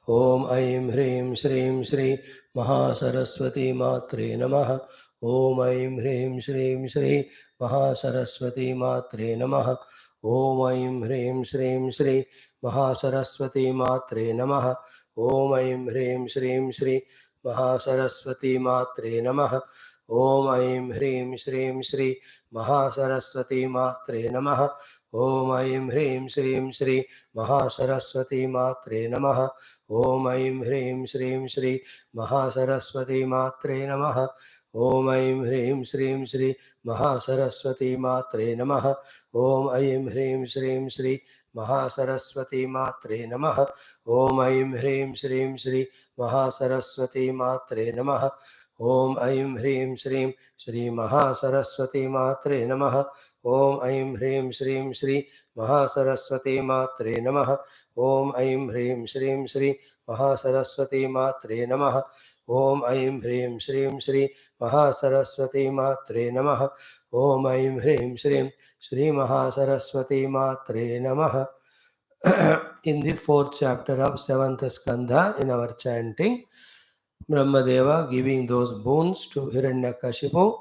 ओम ऐं ह्रीं श्रीं श्री महासरस्वती मात्रे नमः। ओम ऐं ह्रीं श्रीं श्री महासरस्वती मात्रे नमः। ओम ऐं ह्रीं श्रीं श्री महासरस्वती मात्रे नमः। ओम ऐं ह्रीं श्रीं श्री महासरस्वती मात्रे नमः। ओम ऐं ह्रीं श्रीं श्री महासरस्वती मात्रे नमः। ओम ऐं ह्रीं श्रीं श्री महासरस्वती मात्रे नमः। ओम ऐं ह्रीं श्रीं श्री महासरस्वती मात्रे नमः। ओम ऐं ह्रीं श्रीं श्री महासरस्वती मात्रे नमः। ओम ऐं ह्रीं श्रीं श्री महासरस्वती मात्रे नमः। ओम ऐं ह्रीं श्रीं श्री महासरस्वती मात्रे नमः। ओम ऐं ह्रीं श्रीं श्री महासरस्वती मात्रे नमः। ओम ऐं ह्रीं श्रीं श्री महासरस्वती मात्रे नमः। ओम ऐं ह्रीं श्रीं श्री महासरस्वती मात्रे नमः। ओम ऐं ह्रीं श्रीं श्री महासरस्वती मात्रे नमः। ओम ऐं ह्रीं श्रीं श्री महासरस्वती मात्रे नमः. In the fourth chapter of seventh skandha, in our chanting, Brahmadeva giving those boons to Hiranyakashipu,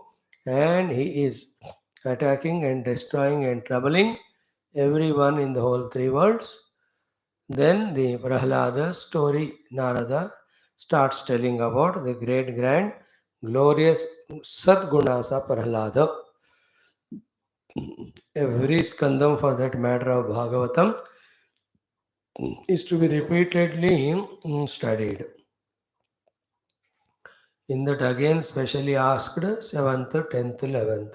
and he is attacking and destroying and troubling everyone in the whole three worlds. Then the Prahlada story, Narada starts telling about the great, grand, glorious Sadgunasa Prahlada. Every skandam, for that matter, of Bhagavatam is to be repeatedly studied. In that again specially asked 7th, 10th, 11th.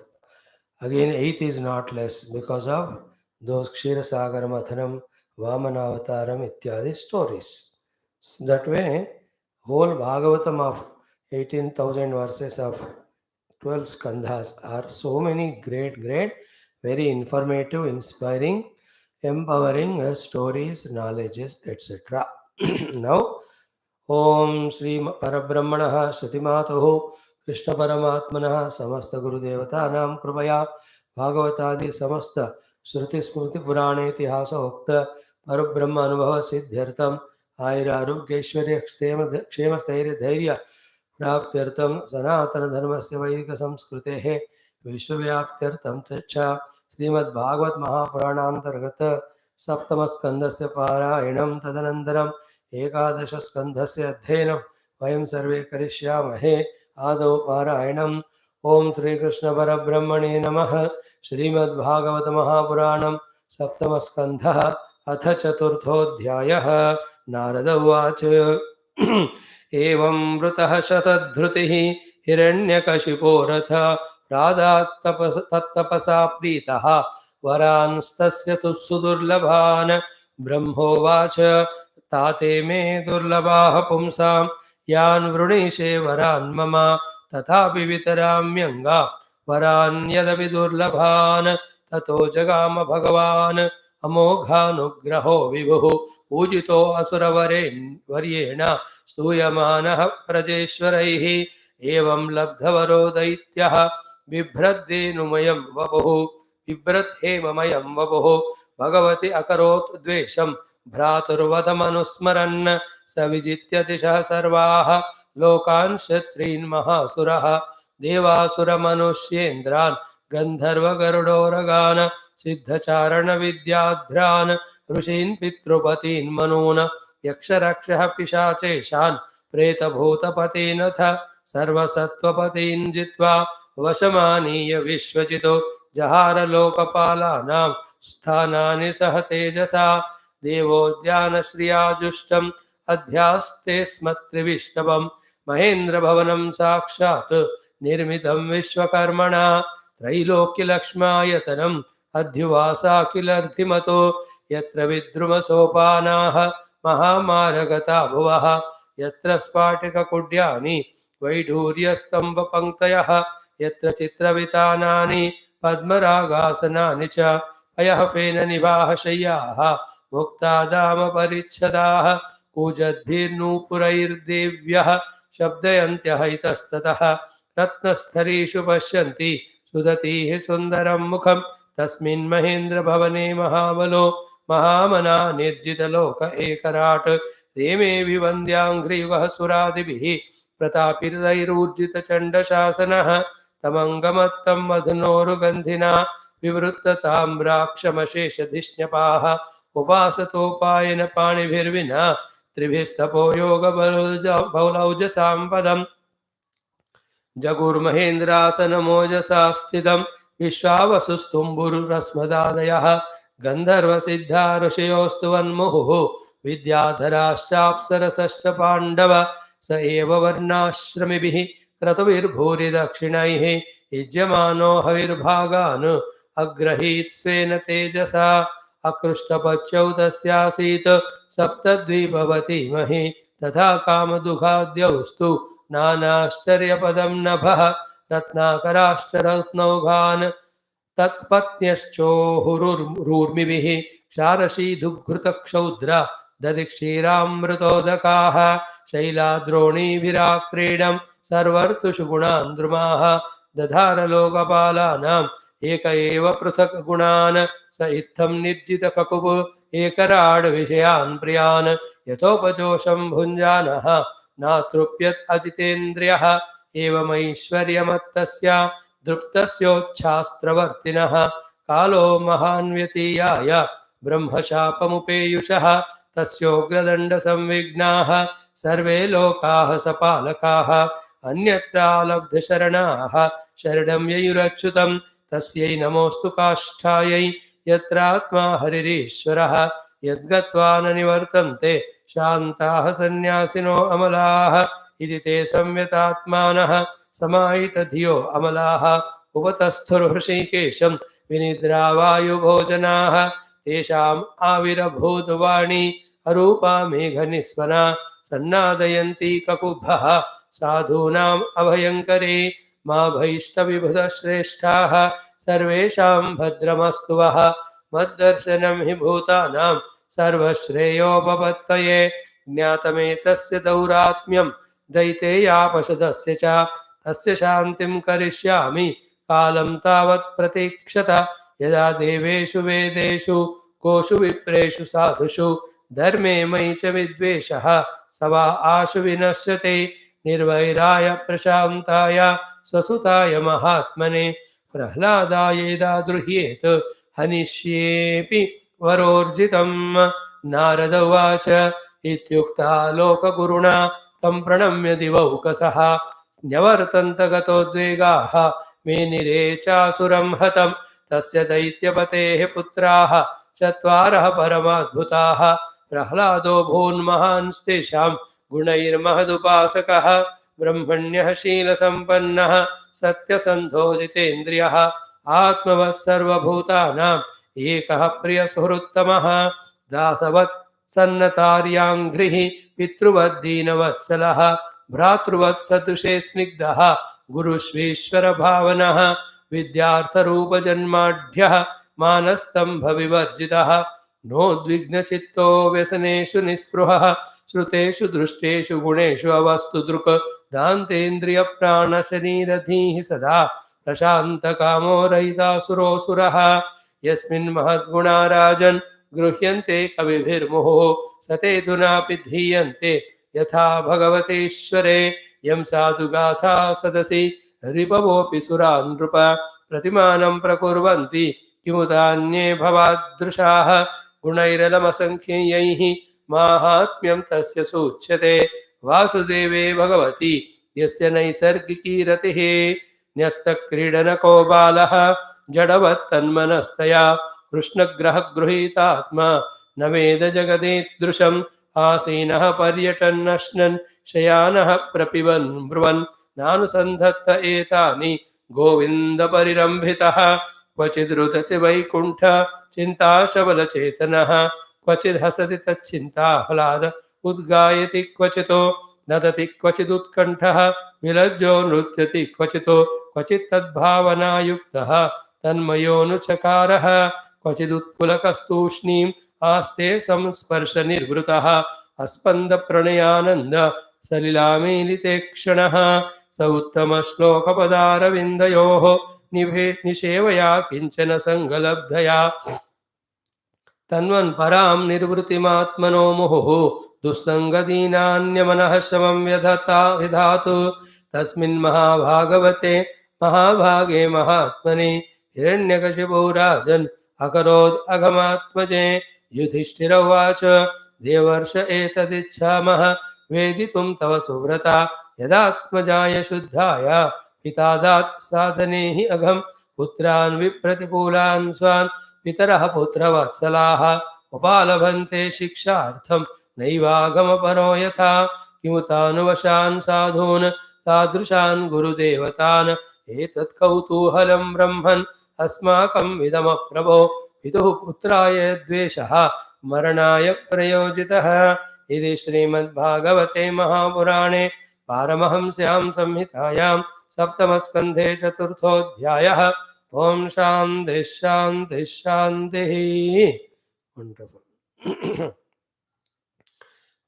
Again 8th is not less because of those Kshirosagar Mathanam, Vamanavataram ityadi stories. So that way, whole Bhagavatam of 18,000 verses of 12 skandhas are so many great, very informative, inspiring, empowering stories, knowledges, etc. Now, Om Sri Parabrahmanah Shrutimatoh Krishna Paramatmanah Samasta Guru Devatanam Krupaya Bhagavatadi Samasta Shruti Smriti Purane Itihasa Okta Parabrahma Anubhava Siddhyartam Ayra Arugeshwarya Kshema Stairya Dhairya Praptyartam Sanatana Dharmasya Vaidika Samskrutehe Vishwavyaptyartam Tacha Srimad Bhagavat Mahapuranantargata Saptamaskandasya Parayanam Tadanandaram एकादश स्कंधस्य अध्ययनं वयं सर्वे करिष्यामहे. आदौ पारायणम्. ओम श्री कृष्ण परब्रह्मणे नमः. श्रीमद्भागवत महापुराणं सप्तम स्कंधः अथ चतुर्थोऽध्यायः. नारद उवाच एवं वृतः शतधृतिः हिरण्यकशिपो रथ तत्तपसा प्रीतः वरांस्तस्य तु सुदुर्लभान्. ब्रह्मोवाच ताते मे दुर्लभाः पुंसां यान् वृणीषे वरान् मम तथापि वितराम्यङ्गा वरान् यदपि दुर्लभान्. ततो जगाम भगवान् अमोघानुग्रहो विभुः पूजितो असुरवर्येण स्तूयमानः प्रजेश्वरैः. एवं लब्धवरो दैत्यः बिभ्रद्देनुमयं वपुः बिभ्रद्हेममयं वपुः भगवति अकरोत् द्वेषम् भ्रातुर्वधमनुस्मरन् स विजित्यतिशः सर्वाः लोकान् क्षत्रीन् महासुरः देवासुरमनुष्येन्द्रान् गन्धर्वगरुडोरगान् सिद्धचारणविद्याध्रान् ऋषीन् पितृपतीन् मनून् यक्षरक्षः पिशाचेशान् प्रेतभूतपतीनथ सर्वसत्त्वपतीन् जित्वा वशमानीय विश्वजितो जहारलोकपालानां स्थानानि सह तेजसा. देवोद्यानश्रियाजुष्टम् अध्यास्ते स्मत्रिविष्टवं महेन्द्रभवनं साक्षात् निर्मितं विश्वकर्मणा. त्रैलोक्यलक्ष्मायतनम् अध्युवासाखिलर्थिमतो यत्र विद्रुमसोपानाः महामारगता भुवः यत्र स्फाटिककुड्यानि वैढूर्यस्तम्भपङ्क्तयः यत्र चित्रवितानानि पद्मरागासनानि च अयः फेननिवाः शय्याः मुक्तादाम परिच्छदाः कूजद्भिर्नूपुरैर्देव्यः शब्दयन्त्यः इतस्ततः रत्नस्थरीषु पश्यन्ति सुदतीः सुन्दरं मुखं तस्मिन् महेन्द्रभवने महाबलो महामना निर्जितलोक एकराट् रेमेऽभिवन्द्याङ्घ्रियुगः सुरादिभिः प्रतापितैरूर्जितचण्डशासनः तमङ्गमत्तं मधुनोरुगन्धिना विवृत्ततां राक्षमशेषधिष्ण्यपाः उपासतोपायन पाणिभिर्विना त्रिभिस्तपो योगबलौजसां पदम् जगुर्महेन्द्रासनमोजसा स्थितं विश्वावसुस्तुम्बुरुरस्मदादयः गन्धर्वसिद्धा ऋषयोस्तु वन्मुहुः विद्याधराश्चाप्सरसश्च पाण्डव स एव वर्णाश्रमिभिः क्रतुभिर्भूरिदक्षिणैः युज्यमानो हविर्भागान् अग्रहीत् स्वेन तेजसा अकृष्टपच्यौ तस्यासीत् सप्तद्वीपवती मही तथा कामदुघाद्यौस्तु नानाश्चर्यपदं नभः रत्नाकराश्च रत्नौघान् तत्पत्न्यश्चोहुरुर्मिभिः क्षारशीधुघृतक्षौद्र दधिक्षीरामृतोदकाः शैलाद्रोणीभिराक्रीडं सर्वर्तुषु गुणान् द्रुमाः दधारलोकपालानाम् एक एव पृथक् गुणान् स इत्थं निर्जितककुः एकराड् विषयान् प्रियान् यथोपजोषं भुञ्जानः नातृप्यत् अजितेन्द्रियः एवमैश्वर्यमत्तस्य दृप्तस्योच्छास्त्रवर्तिनः कालो महान् व्यतीयाय ब्रह्मशापमुपेयुषः तस्योग्रदण्डसंविघ्नाः सर्वे लोकाः सपालकाः अन्यत्रालब्धशरणाः शरणं ययुरच्युतं तस्यै नमोऽस्तु काष्ठायै यत्रात्मा हरिरीश्वरः यद्गत्वा न निवर्तन्ते शान्ताः सन्न्यासिनो अमलाः इति ते संयतात्मानः समाहितधियो अमलाः उपतस्थुर्हृषीकेशं विनिद्रावायुभोजनाः तेषाम् आविरभूतवाणी अरूपा मेघनिस्वना सन्नादयन्ती ककुभः साधूनाम् अभयङ्करे मा भैष्टविबुधश्रेष्ठाः सर्वेषां भद्रमस्तु वः मद्दर्शनं हि भूतानां सर्वश्रेयोपपत्तये ज्ञातमेतस्य दौरात्म्यं दैतेयापशदस्य च तस्य शान्तिं करिष्यामि कालं तावत् प्रतीक्षत यदा देवेषु वेदेषु कोषु विप्रेषु साधुषु धर्मे मयि च विद्वेषः स वा आशु विनश्यते निर्वैराय प्रशान्ताय स्वसुताय महात्मने प्रह्लादायेदाद्रुह्येत् हनिष्येऽपि वरोर्जितं नारद उवाच इत्युक्ता लोकगुरुणा तं प्रणम्य दिवौकसः न्यवर्तन्त गतोद्वेगाः मेनिरे चासुरं हतं तस्य दैत्यपतेः पुत्राः चत्वारः परमाद्भुताः प्रह्लादो भून्महांस्तेषां गुणैर्महदुपासकः ब्रह्मण्यः शीलसम्पन्नः सत्यसन्धो जितेन्द्रियः आत्मवत् सर्वभूतानाम् एकः प्रियसुहृत्तमः दासवत् सन्नतार्याङ्घ्रिः पितृवद्दीनवत्सलः भ्रातृवत् सदृशे स्निग्धः गुरुष्वीश्वरभावनः विद्यार्थरूपजन्माढ्यः मानस्तम्भविवर्जितः नोद्विग्नचित्तो व्यसनेषु निःस्पृहः श्रुतेषु दृष्टेषु गुणेषु अवस्तु दृक् दान्तेन्द्रियप्राणशरीरधीः सदा प्रशान्तकामो रहितासुरोऽसुरः यस्मिन् महद्गुणा राजन् गृह्यन्ते कविभिर्मुहुः सतेतुनापि धीयन्ते यथा भगवतेश्वरे यं साधुगाथा सदसि रिपवोऽपि सुरा नृप प्रतिमानं प्रकुर्वन्ति किमुतान्ये भवादृशाः गुणैरलमसङ्ख्यैः माहात्म्यं तस्य सूच्यते वासुदेवे भगवति यस्य नैसर्गिकी रतिः न्यस्तक्रीडनको बालः जडवत्तन्मनस्तया कृष्णग्रहगृहीतात्मा न वेद जगदीदृशम् आसीनः पर्यटन्नश्नन् शयानः प्रपिबन् ब्रुवन् नानुसन्धत्त एतानि गोविन्दपरिरम्भितः क्वचिद्रुदति वैकुण्ठ चिन्ताशबलचेतनः क्वचिद् हसति तच्चिन्ताह्लाद उद्गायति क्वचितो नदति क्वचिदुत्कण्ठः विलज्जो नृत्यति क्वचितो क्वचित् तद्भावनायुक्तः तन्मयोऽनुचकारः क्वचिदुत्पुलकस्तूष्णीम् आस्ते संस्पर्शनिर्वृतः अस्पन्दप्रणयानन्द सलिलामीलिते क्षणः स उत्तमश्लोकपदारविन्दयोः निषेवया किञ्चन सङ्गलब्धया तन्वन् परां निर्वृतिमात्मनो मुहुः दुस्सङ्गदीनान्यमनः शमं विधातु तस्मिन् महाभागवते महाभागे महात्मने हिरण्यकशिपो राजन् अकरोद् अघमात्मजे युधिष्ठिर उवाच देवर्ष एतदिच्छामः वेदितुं तव सुव्रता यदात्मजाय शुद्धाय पिता दात् साधने हि अघं पुत्रान् विप्रतिकूलान् स्वान् पितरः पुत्रवत्सलाः उपालभन्ते शिक्षार्थं नैवागमपरो यथा किमुतानुवशान् साधून् तादृशान् गुरुदेवतान् एतत् कौतूहलं ब्रह्मन् अस्माकं विदमप्रभो पितुः पुत्राय द्वेषः मरणाय प्रयोजितः। इति श्रीमद्भागवते महापुराणे पारमहंस्यां संहितायां सप्तमस्कन्धे चतुर्थोऽध्यायः। ओम शान्तिः शान्तिः शान्तिः। वंडरफुल।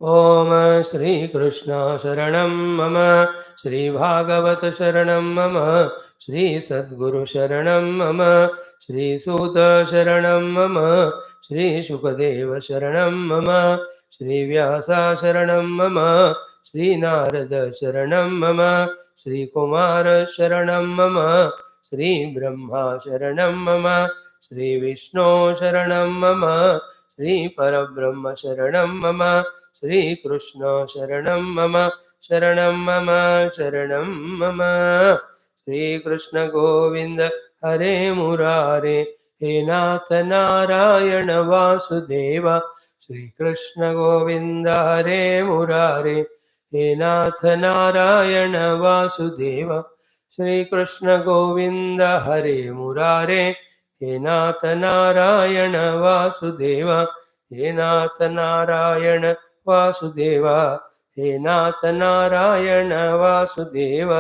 ओम श्री कृष्ण शरणं मम, श्री भागवत शरणं मम, श्री सद्गुरु शरणं मम, श्री सूत शरणं मम, श्री शुकदेव शरणं मम, श्री व्यास शरणं मम, श्री नारद शरणं मम, श्री कुमार शरणं मम, श्री ब्रह्मा शरणं मम, श्री विष्णु शरणं मम, श्री परब्रह्म शरणं मम, श्री कृष्ण शरणं मम, शरणं मम, शरणं मम। श्री कृष्ण गोविंद हरे मुरारे, हे नाथ नारायण वासुदेव। श्री कृष्ण गोविंद हरे मुरारे, हे नाथ नारायण वासुदेव। श्री कृष्ण गोविंद हरे मुरारे, हे नाथ नारायण वासुदेव, हे नाथ नारायण वासुदेव, हे नाथ नारायण वासुदेव।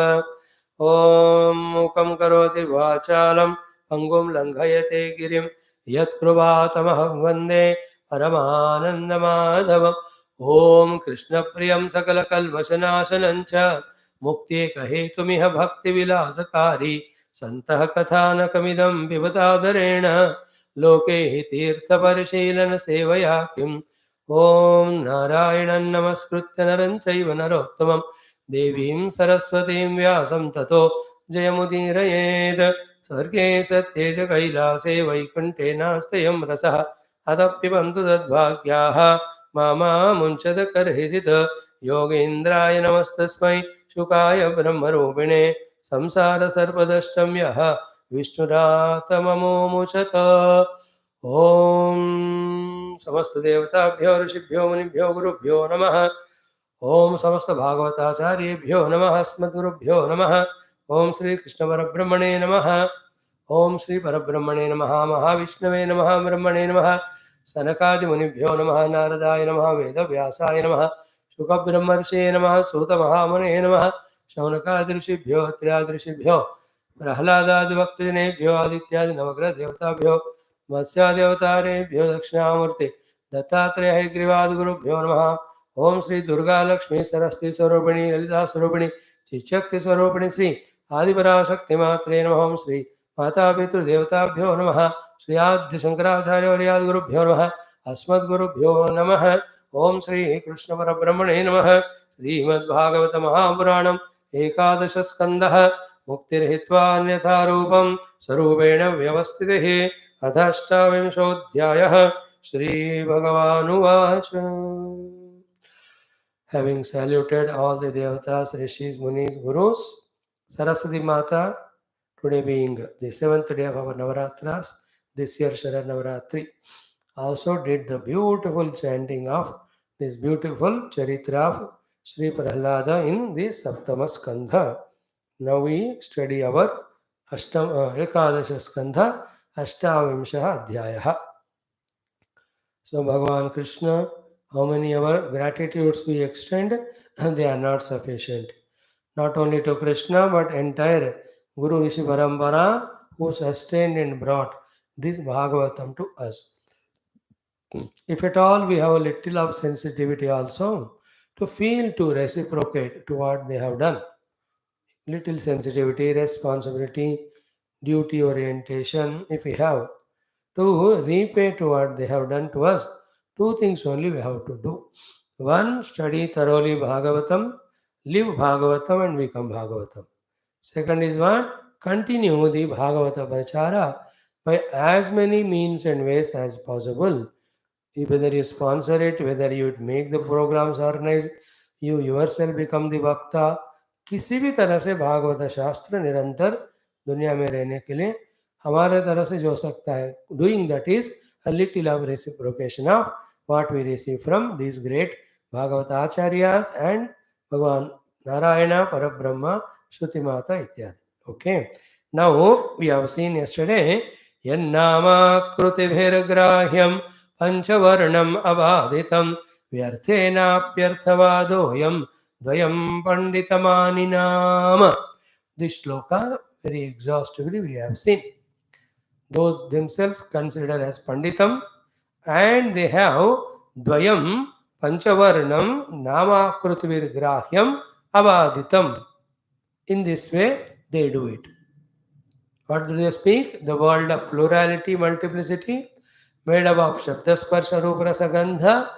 ओम मूकं करोति वाचालं पंगुं लंघयते गिरिं यत्कृपातमहं वन्दे परमानन्दमाधवम्। ओम कृष्णप्रियं सकलकल्मषनाशनं च मुक्त्येकहेतुमिह भक्तिविलासकारी सन्तः कथानकमिदं पिबतादरेण लोके हि तीर्थपरिशीलन सेवया किम्। ओम नारायणं नमस्कृत्य नरं चैव नरोत्तमं देवीं सरस्वतीं व्यासं ततो जयमुदीरयेत्। स्वर्गे सत्ये च कैलासे वैकुण्ठे नास्त्ययं रसः अतः तद्भाग्याः मामा मुञ्चत कर्हिषित्। योगीन्द्राय नमस्तस्मै शुकाय ब्रह्मरूपिणे संसारसर्पदष्टं यः विष्णुरातममोमुचत। ओम समस्त देवताभ्यो ऋषिभ्यो मुनिभ्यो गुरुभ्यो नमः। ओम समस्त भागवताचार्येभ्यो नमः, अस्मद्गुरुभ्यो नमः। ओम श्री कृष्ण परब्रह्मणे नमः। ओम श्री परब्रह्मणे नमः, महाविष्णवे नमः, ब्रह्मणे नमः, सनकादिमुनिभ्यो नमः, नारदाय नमः, वेदव्यासाय नमः, शुकब्रह्मर्षये नमः, सूतमहामुने नमः, शौनकादिऋषिभ्यो त्र्यादिऋषिभ्यो प्रह्लादादिभक्तजनेभ्यो आदित्यादि नवग्रह देवताभ्यो मत्स्यादेवतारेभ्यो दक्षिणामूर्ति दत्तात्रेय हयग्रीवादिगुरुभ्यो नमः। ओम श्री दुर्गा लक्ष्मी सरस्वती स्वरूपिणी ललिता स्वरूपिणी चिशक्ति स्वरूपिणी श्री आदिपराशक्ति मात्रे नमः। ओम श्री माता पितृदेवताभ्यो नमः। श्री आद्य शंकराचार्यवर्यादिगुरुभ्यो नमः, अस्मद्गुरुभ्यो नमः। ओम श्री कृष्ण परब्रह्मणे नमः। श्रीमद्भागवत महापुराणम् एकादश स्कन्धः मुक्तिर्हित्वा अन्यथा रूपं स्वरूपेण व्यवस्थितिः। अथाष्टाविंशोऽध्यायः। श्रीभगवानुवाच Having saluted all the devatas, rishis, munis, gurus, Saraswati Mata, today being the seventh day of our Navaratras, this year Shara Navaratri, also did the beautiful chanting of this beautiful Charitra of Sri Prahlada in the Saptama Skandha. Now we study our Ekadasha Skandha, Ashtavimsha Adhyayah. So Bhagavan Krishna, how many our gratitudes we extend, and they are not sufficient. Not only to Krishna, but entire Guru Rishi Parampara who sustained and brought this Bhagavatam to us. If at all we have a little of sensitivity also, to feel, to reciprocate to what they have done. Little sensitivity, responsibility, duty orientation, if we have, to repay to what they have done to us, two things only we have to do. One, study thoroughly Bhagavatam, live Bhagavatam and become Bhagavatam. Second is what? Continue the Bhagavata Prachara by as many means and ways as possible. Whether you sponsor it, whether you make the programs organized, you yourself become the वक्ता, किसी भी तरह से भागवत शास्त्र निरंतर दुनिया में रहने के लिए हमारे तरफ से जो सकता है, doing that is a little of reciprocation of what we receive from these great Bhagavata Acharyas and Bhagavan Narayana, Parabrahma, Shruti Mata ityadi. Okay. Now we have seen yesterday Yannama Krutibhirgrahyam Panchavarnam Abhaditam Vyarthenapyarthavadoyam Dvayam Panditamaninam. This shloka very exhaustively we have seen. Those themselves considered as Panditam and they have Dvayam Panchavarnam Namakrutvir Abaditam. In this way they do it. What do they speak? The world of plurality, multiplicity, made up of Shabda Sparsha Rupa Rasa Gandha,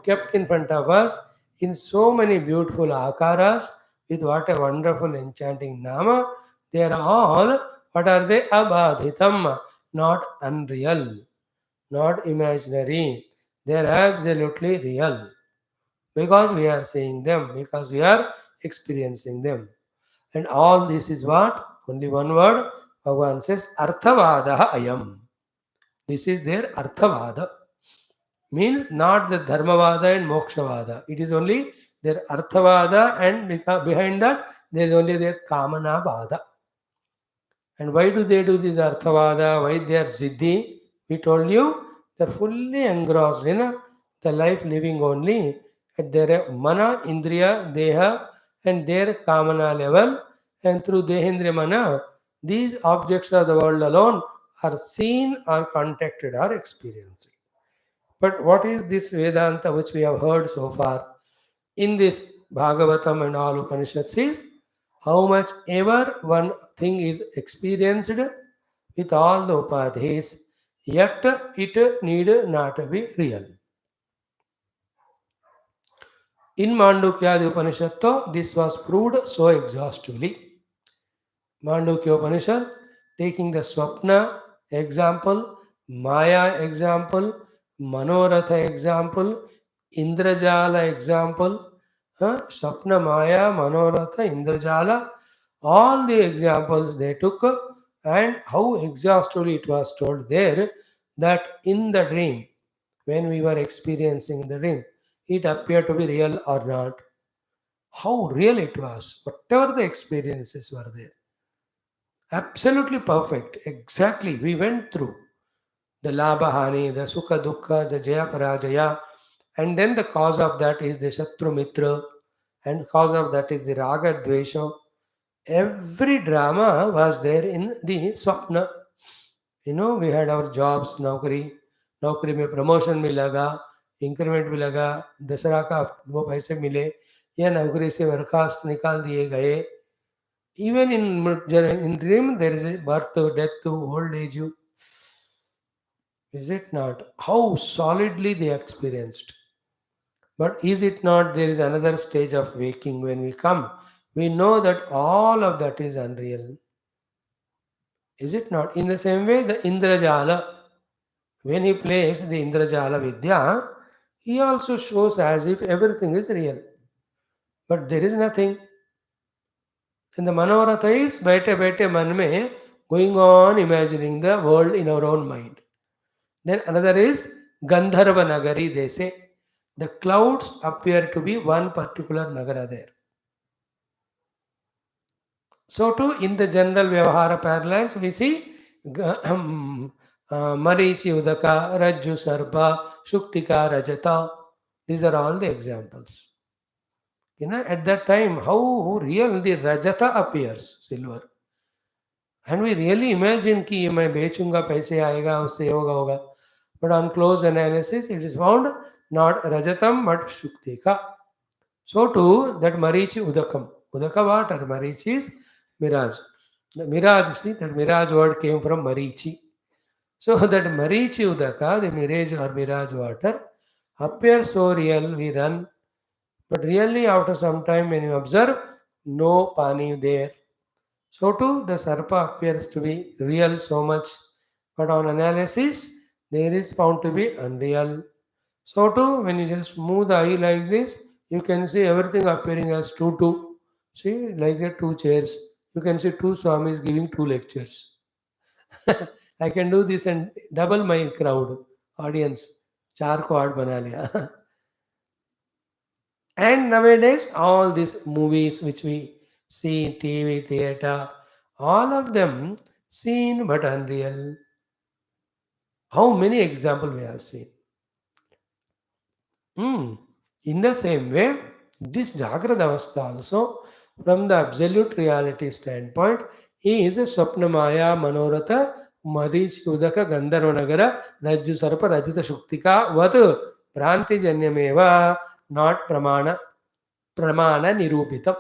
kept in front of us in so many beautiful akaras, with what a wonderful enchanting nama. They are all, what are they? Abadhitam, not unreal, not imaginary. They are absolutely real. Because we are seeing them, because we are experiencing them. And all this is what? Only one word. Bhagavan says, Arthavadaha ayam. This is their Arthavada. Means not the Dharmavada and Mokshavada. It is only their Arthavada, and behind that there is only their Kamanavada. And why do they do this Arthavada? Why they are Siddhi? We told you they are fully engrossed in the life living only at their Mana, Indriya, Deha and their Kamana level. And through Dehendriya Mana, these objects of the world alone are seen or contacted or experienced. But what is this Vedanta which we have heard so far in this Bhagavatam and all Upanishads is how much ever one thing is experienced with all the upadhis, yet it need not be real. In Mandukya Upanishad, this was proved so exhaustively. Mandukya Upanishad, taking the Swapna example, Maya example, Manoratha example, Indrajala example, Swapna, Maya, Manoratha, Indrajala, all the examples they took, and how exhaustively it was told there that in the dream, when we were experiencing the dream, it appeared to be real or not. How real it was, whatever the experiences were there. Absolutely perfect. Exactly. We went through the Labhahani, the Sukha Dukkha, the Jaya Parajaya, and then the cause of that is the Shatru Mitra, and cause of that is the Raga Dvesha. Every drama was there in the Swapna. You know, we had our jobs, नौकरी में promotion मिलेगा, increment मिलेगा, दसरा का वो पैसे मिले, या नौकरी से बर्खास्त निकाल दिए गए. Even in dream, there is a birth, death, old age. Is it not? How solidly they experienced. But is it not there is another stage of waking when we come? We know that all of that is unreal. Is it not? In the same way, the Indrajala, when he plays the Indrajala Vidya, he also shows as if everything is real. But there is nothing. And the Manoratha is baite man mein going on imagining the world in our own mind. Then another is Gandharva Nagari, they say. The clouds appear to be one particular Nagara there. So too, in the general Vyavahara parlance, we see Marichi Udaka, Rajju Sarpa, Shuktika Rajata. These are all the examples. You know, at that time, how real the Rajata appears, silver. And we really imagine कि मैं बेचूंगा पैसे आएगा उससे होगा. But on close analysis, it is found not Rajatam but Shuktika. So too, that Marichi Udakam. Udaka water, Marichi is mirage. The mirage, see, that mirage word came from Marichi. So that Marichi Udaka, the mirage or mirage water, appears so real, we run, but really after some time when you observe, no pani there. So too, the sarpa appears to be real so much, but on analysis, there is found to be unreal. So too, when you just move the eye like this, you can see everything appearing as two. See, like the two chairs. You can see two swamis giving two lectures. I can do this and double my crowd, audience. चार को आठ बना लिया. And nowadays, all these movies which we see in TV, theater, all of them seen but unreal. How many examples we have seen? Hmm. In the same way, this Jagrada Avastha also, from the absolute reality standpoint, is a Swapnamaya Manoratha Marich Udaka Gandharvanagara Rajju Sarpa Rajita Shuktika Vat Pranti Janyameva, not Pramana Nirupitam.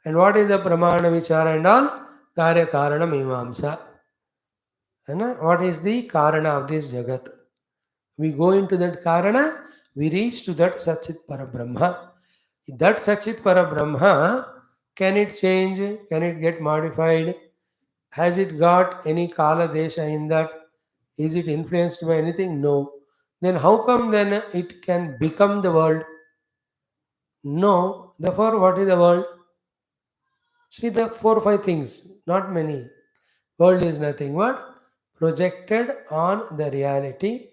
And what is the Pramana Vichara and all? Karya Karana Mimamsa. What is the Karana of this Jagat? We go into that Karana, we reach to that Satchit Parabrahma. That Satchit Parabrahma, can it change? Can it get modified? Has it got any Kala Desha in that? Is it influenced by anything? No. Then how come then it can become the world? No. Therefore, what is the world? See the 4 or 5 things, not many. World is nothing but projected on the reality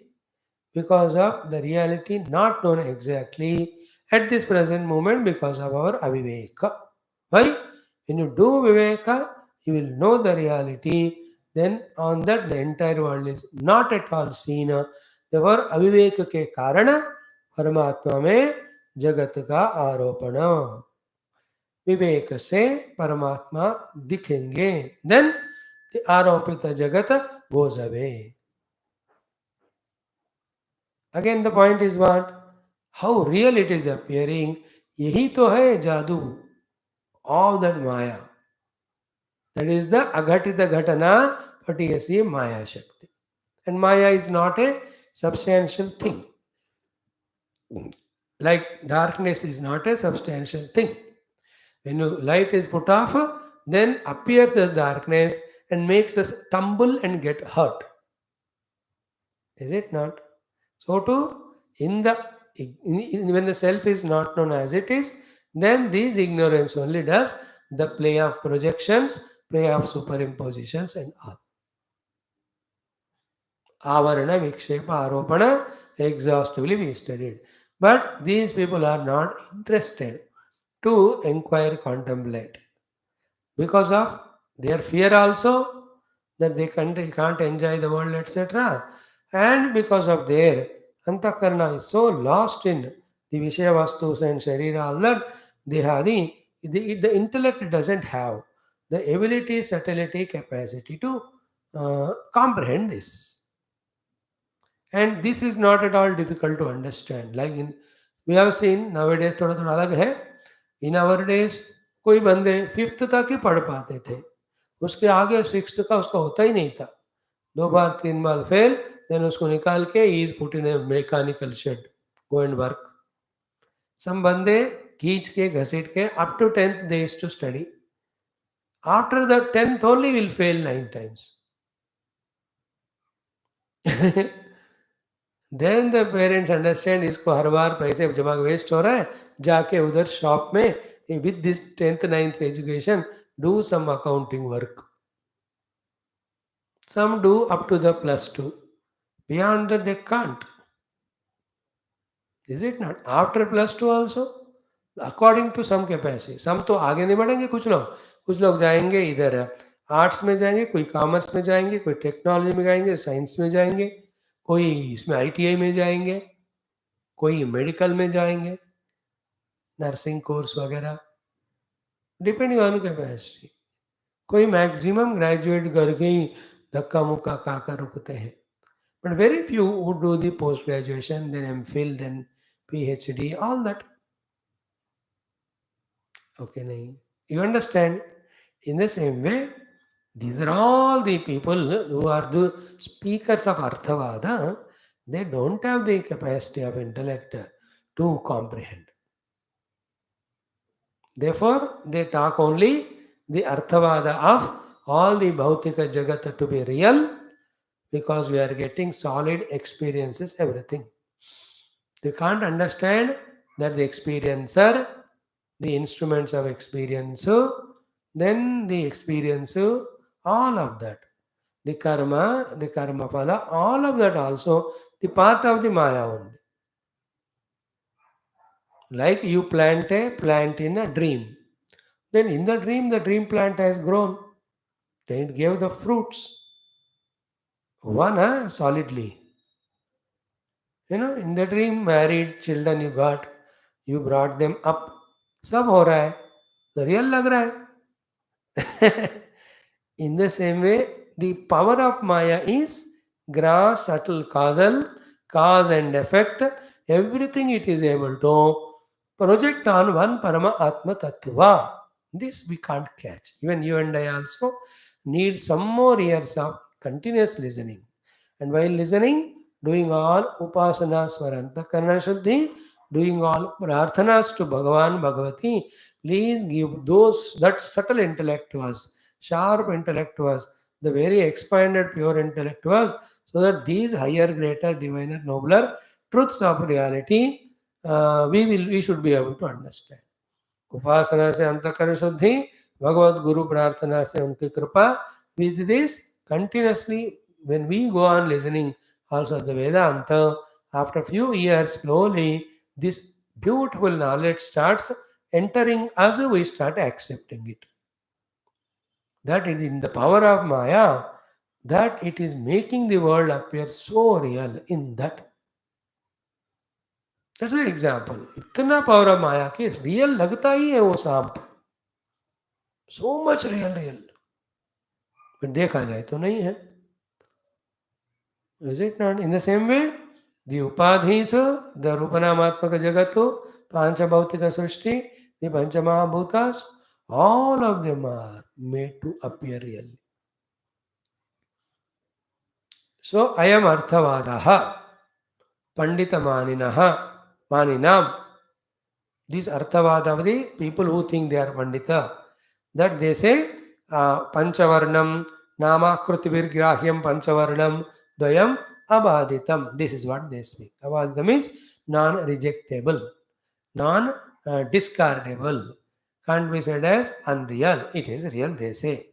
because of the reality not known exactly at this present moment because of our aviveka. Why? When you do viveka, you will know the reality. Then on that the entire world is not at all seen. Therefore, aviveka के कारण परमात्मा में जगत का आरोपण. विवेक से परमात्मा दिखेंगे. Then the आरोपित जगत goes away. Again, the point is what? How real it is appearing. यही तो है जादू of that Maya. That is the aghatita ghatana, but yes, ye Maya Shakti. And Maya is not a substantial thing. Like darkness is not a substantial thing. When light is put off, then appears the darkness and makes us tumble and get hurt. Is it not? So too, when the self is not known as it is, then this ignorance only does the play of projections, play of superimpositions and all. Avarana, Vikshepa, Aropana, exhaustively we studied. But these people are not interested to inquire, contemplate. Because of their fear also, that they can't enjoy the world, etc. And because of their antakarna is so lost in the Vishaya Vastus and Sharira, all that they have the intellect doesn't have the ability, subtlety, capacity to comprehend this. And this is not at all difficult to understand. We have seen nowadays थोड़ा थोड़ा अलग है. In our days कोई बंदे 5th तक ही पढ़ पाते थे, उसके आगे 6th का उसका होता ही नहीं था. 2 बार 3 बार फेल, देन उसको निकाल के he is put in a mechanical shed, go and work. Some बंदे खींच के घसीट के up to 10th they used to study. After the 10th only will fail 9 times. Then the parents understand इसको हर बार पैसे जमा वेस्ट हो रहा है, जाके उधर शॉप में with this 10th 9th education do some accounting work. Some do up to the +2, beyond that they can't. Is it not? After +2 also according to some capacity. Some तो आगे नहीं बढ़ेंगे, कुछ लोग जाएंगे इधर आर्ट्स में जाएंगे, कोई कॉमर्स में जाएंगे, कोई टेक्नोलॉजी में जाएंगे, साइंस में जाएंगे, कोई इसमें ITI में जाएंगे, कोई मेडिकल में जाएंगे, नर्सिंग कोर्स वगैरह, डिपेंडिंग ऑन कैपेसिटी. कोई मैक्सिमम ग्रेजुएट करके ही धक्का मुक्का खाकर रुकते हैं. But very few who do the post graduation, then MPhil, then PhD, all that. Okay, nahi. You understand? In the same way, these are all the people who are the speakers of Arthavada. They don't have the capacity of intellect to comprehend. Therefore, they talk only the Arthavada of all the Bhautika Jagat to be real, because we are getting solid experiences, everything. They can't understand that the experiencer, the instruments of experience, then the experience, all of that. The karma phala, all of that also the part of the Maya only. Like you plant a plant in a dream. Then in the dream plant has grown. Then it gave the fruits. One, solidly. In the dream, married children you got, you brought them up. सब हो रहा है, तो real लग रहा है. In the same way, the power of Maya is gross, subtle, causal, cause and effect. Everything it is able to project on one Parama Atma Tattva. This we can't catch. Even you and I also need some more years of continuous listening. And while listening, doing all upasanas for antakarana shuddhi, doing all prarthanas to Bhagavan Bhagavati, please give that subtle intellect to us, sharp intellect to us, the very expanded pure intellect to us, so that these higher, greater, diviner, nobler truths of reality we should be able to understand. उपासना से अंतःकरण शुद्धि, भगवत गुरु प्रार्थना से उनकी कृपा. With this, continuously, when we go on listening also the Vedanta, after few years, slowly, this beautiful knowledge starts entering us, we start accepting it. That is in the power of Maya, that it is making the world appear so real in that. That's the example. इतना power of माया कि real लगता ही है वो सांप. So much real फिर देखा जाए तो नहीं है. Is it not? In the same way, the upadhis, the rupanamaatmaka jagatu, panchabhautika srishti, the panchamahabhutas, all of them are made to appear real. So, I am arthavadaha, pandita maninam. These arthavadavadi, people who think they are pandita, that they say panchavarnam, namakruti virgrahyam panchavarnam, dvayam abaditam. This is what they speak. Abaditam means non-rejectable, non-discardable. Can't be said as unreal. It is real, they say.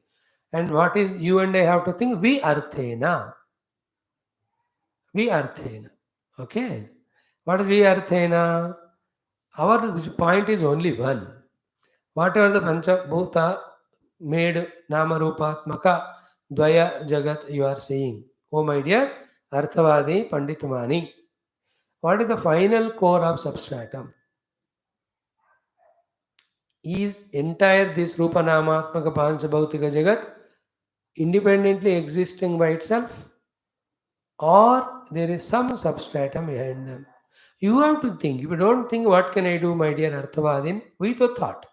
And what is you and I have to think? We arthena. Okay. What is we arthena? Our point is only one. Whatever the Panchabhuta made Namarupatmaka Dvaya Jagat you are saying. Oh my dear Arthavadi Panditamani. What is the final core of substratum? Is entire this Rupa Namatmaka Panchabhautika Jagat independently existing by itself? Or there is some substratum behind them? You have to think. If you don't think, what can I do, my dear Arthavadin? With a thought.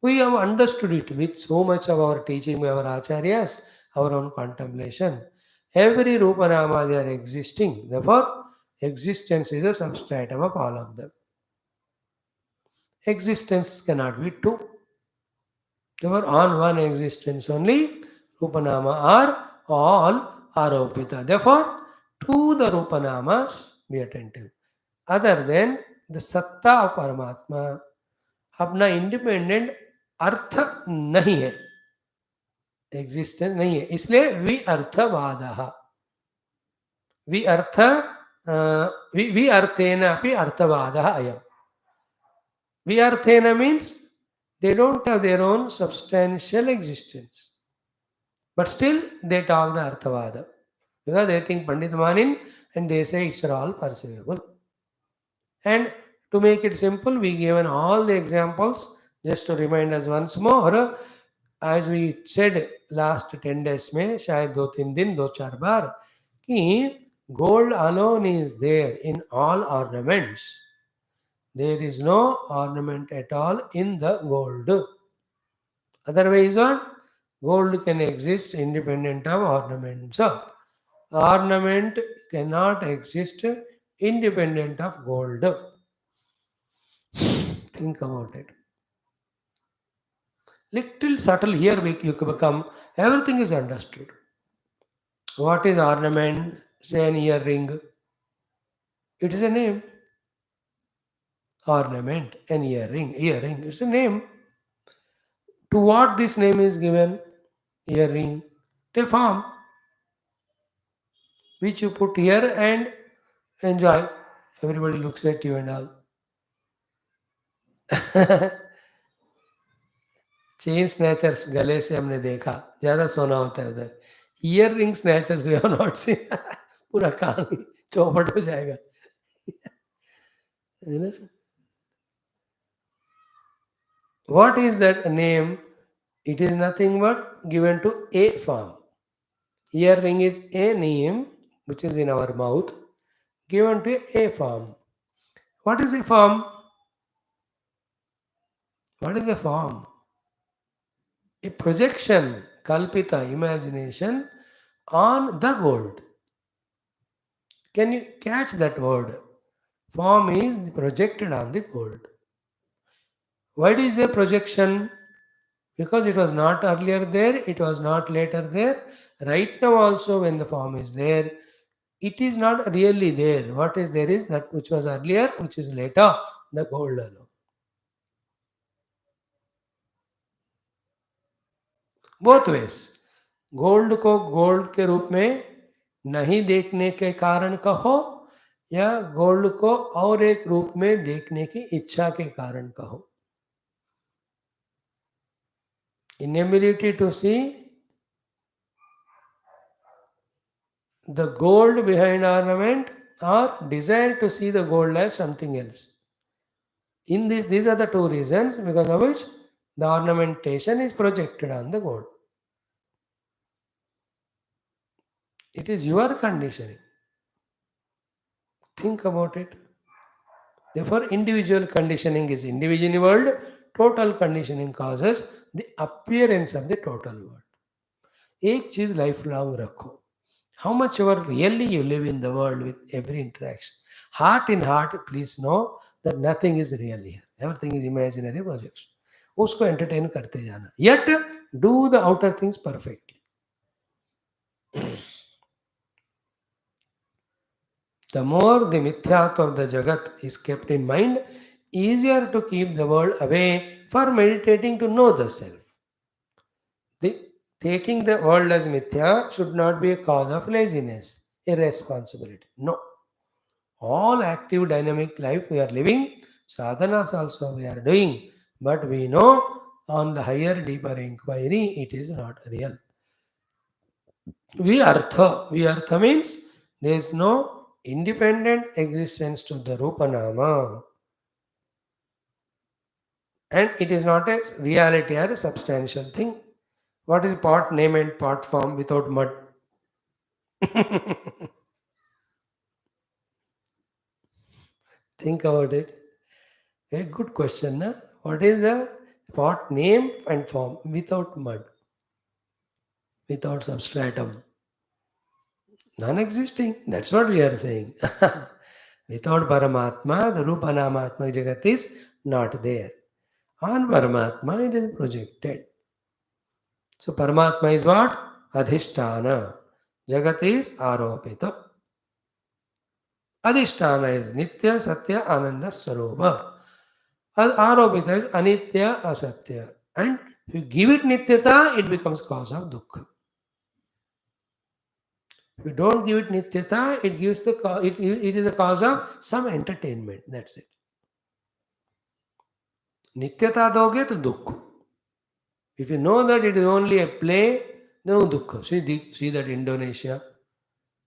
We have understood it with so much of our teaching by our acharyas, our own contemplation. Every Rupa Nama they are existing. Therefore, existence is a substratum of all of them. Existence cannot be two. Therefore, on one existence only, Rupa Nama are all aropita. Therefore, to the Rupa Namas be attentive. Other than the Satta of Paramatma, अपना independent अर्थ नहीं है, existence नहीं है. इसलिए वि अर्थवाद वि अर्थेन अपि अर्थवादः अयम्. वि अर्थेन means they don't have their own substantial existence, but still they talk the arthavada because they think Pandit Manin and they say it's all perceivable. And to make it simple, we given all the examples just to remind us once more. As we said last 10 days में शायद 2-3 दिन 2-4 बार कि gold alone is there in all ornaments. There is no ornament at all in the gold. Otherwise, what? Gold can exist independent of ornaments. Ornament cannot exist independent of gold. Think about it. Little subtle here you become, everything is understood. What is ornament? Say an earring. It is a name. Ornament, an earring. Earring, it's a name. To what this name is given? Earring. To a form which you put here and enjoy. Everybody looks at you and all. Chain snatchers गले से हमने देखा, ज्यादा सोना होता है उधर. Earring snatchers we have not seen. पूरा कान ही चौपट हो जाएगा. You know? What is that name? It is nothing but given to a form. Earring is a name which is in our mouth, given to a form. What is a form? What is a form? A projection, kalpita, imagination on the gold. Can you catch that word? Form is projected on the gold. Why do you say projection? Because it was not earlier there, it was not later there. Right now also when the form is there, it is not really there. What is there is that which was earlier, which is later, the gold alone. Both ways. Gold को gold के रूप में नहीं देखने के कारण कहो, या गोल्ड को और एक रूप में देखने की इच्छा के कारण कहो. Inability to see the gold behind ornament, or desire to see the gold as something else. In this, these are the two reasons because of which the ornamentation is projected on the gold. It is your conditioning. Think about it. Therefore, individual conditioning is individual world, total conditioning causes the appearance of the total world. एक चीज life long रखो. How much ever really you live in the world with every interaction. Heart in heart, please know that nothing is real here. Everything is imaginary projection. उसको entertain करते जाना. Yet, do the outer things perfectly. The more the mithyatva of the Jagat is kept in mind, easier to keep the world away for meditating to know the self. Taking the world as mithya should not be a cause of laziness, irresponsibility. No. All active dynamic life we are living, sadhanas also we are doing, but we know on the higher, deeper inquiry it is not real. Vyartha means there is no independent existence to the Rupa Nama. And it is not a reality or a substantial thing. What is pot name and pot form without mud? Think about it. A good question. Na? What is the pot name and form without mud? Without substratum? Non-existing. That's what we are saying. Without Paramatma, the Rupa Namatma Jagat is not there. On Paramatma, it is projected. So Paramatma is what? Adhisthana. Jagat is Aropita. Adhisthana is Nitya, Satya, Ananda, Sarupa. Aropita is Anitya, Asatya. And if you give it Nityata, it becomes cause of Dukkha. If you don't give it Nityata, it gives it is a cause of some entertainment. That's it. Nityata doge to Dukkha. If you know that it is only a play, no Dukkha. See that Indonesia.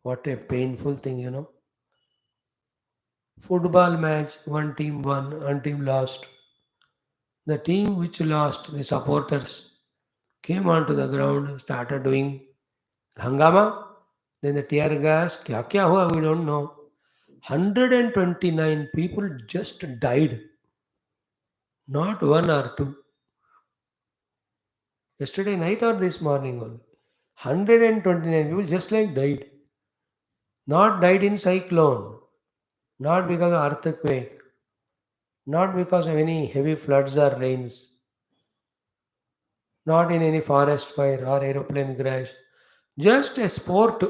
What a painful thing, you know. Football match, one team won, one team lost. The team which lost, the supporters, came onto the ground, started doing hangama. Then the tear gas, kya hua, we don't know. 129 people just died. Not one or two. Yesterday night or this morning only. 129 people just like died. Not died in cyclone, not because of earthquake, not because of any heavy floods or rains, not in any forest fire or aeroplane crash. Just a sport,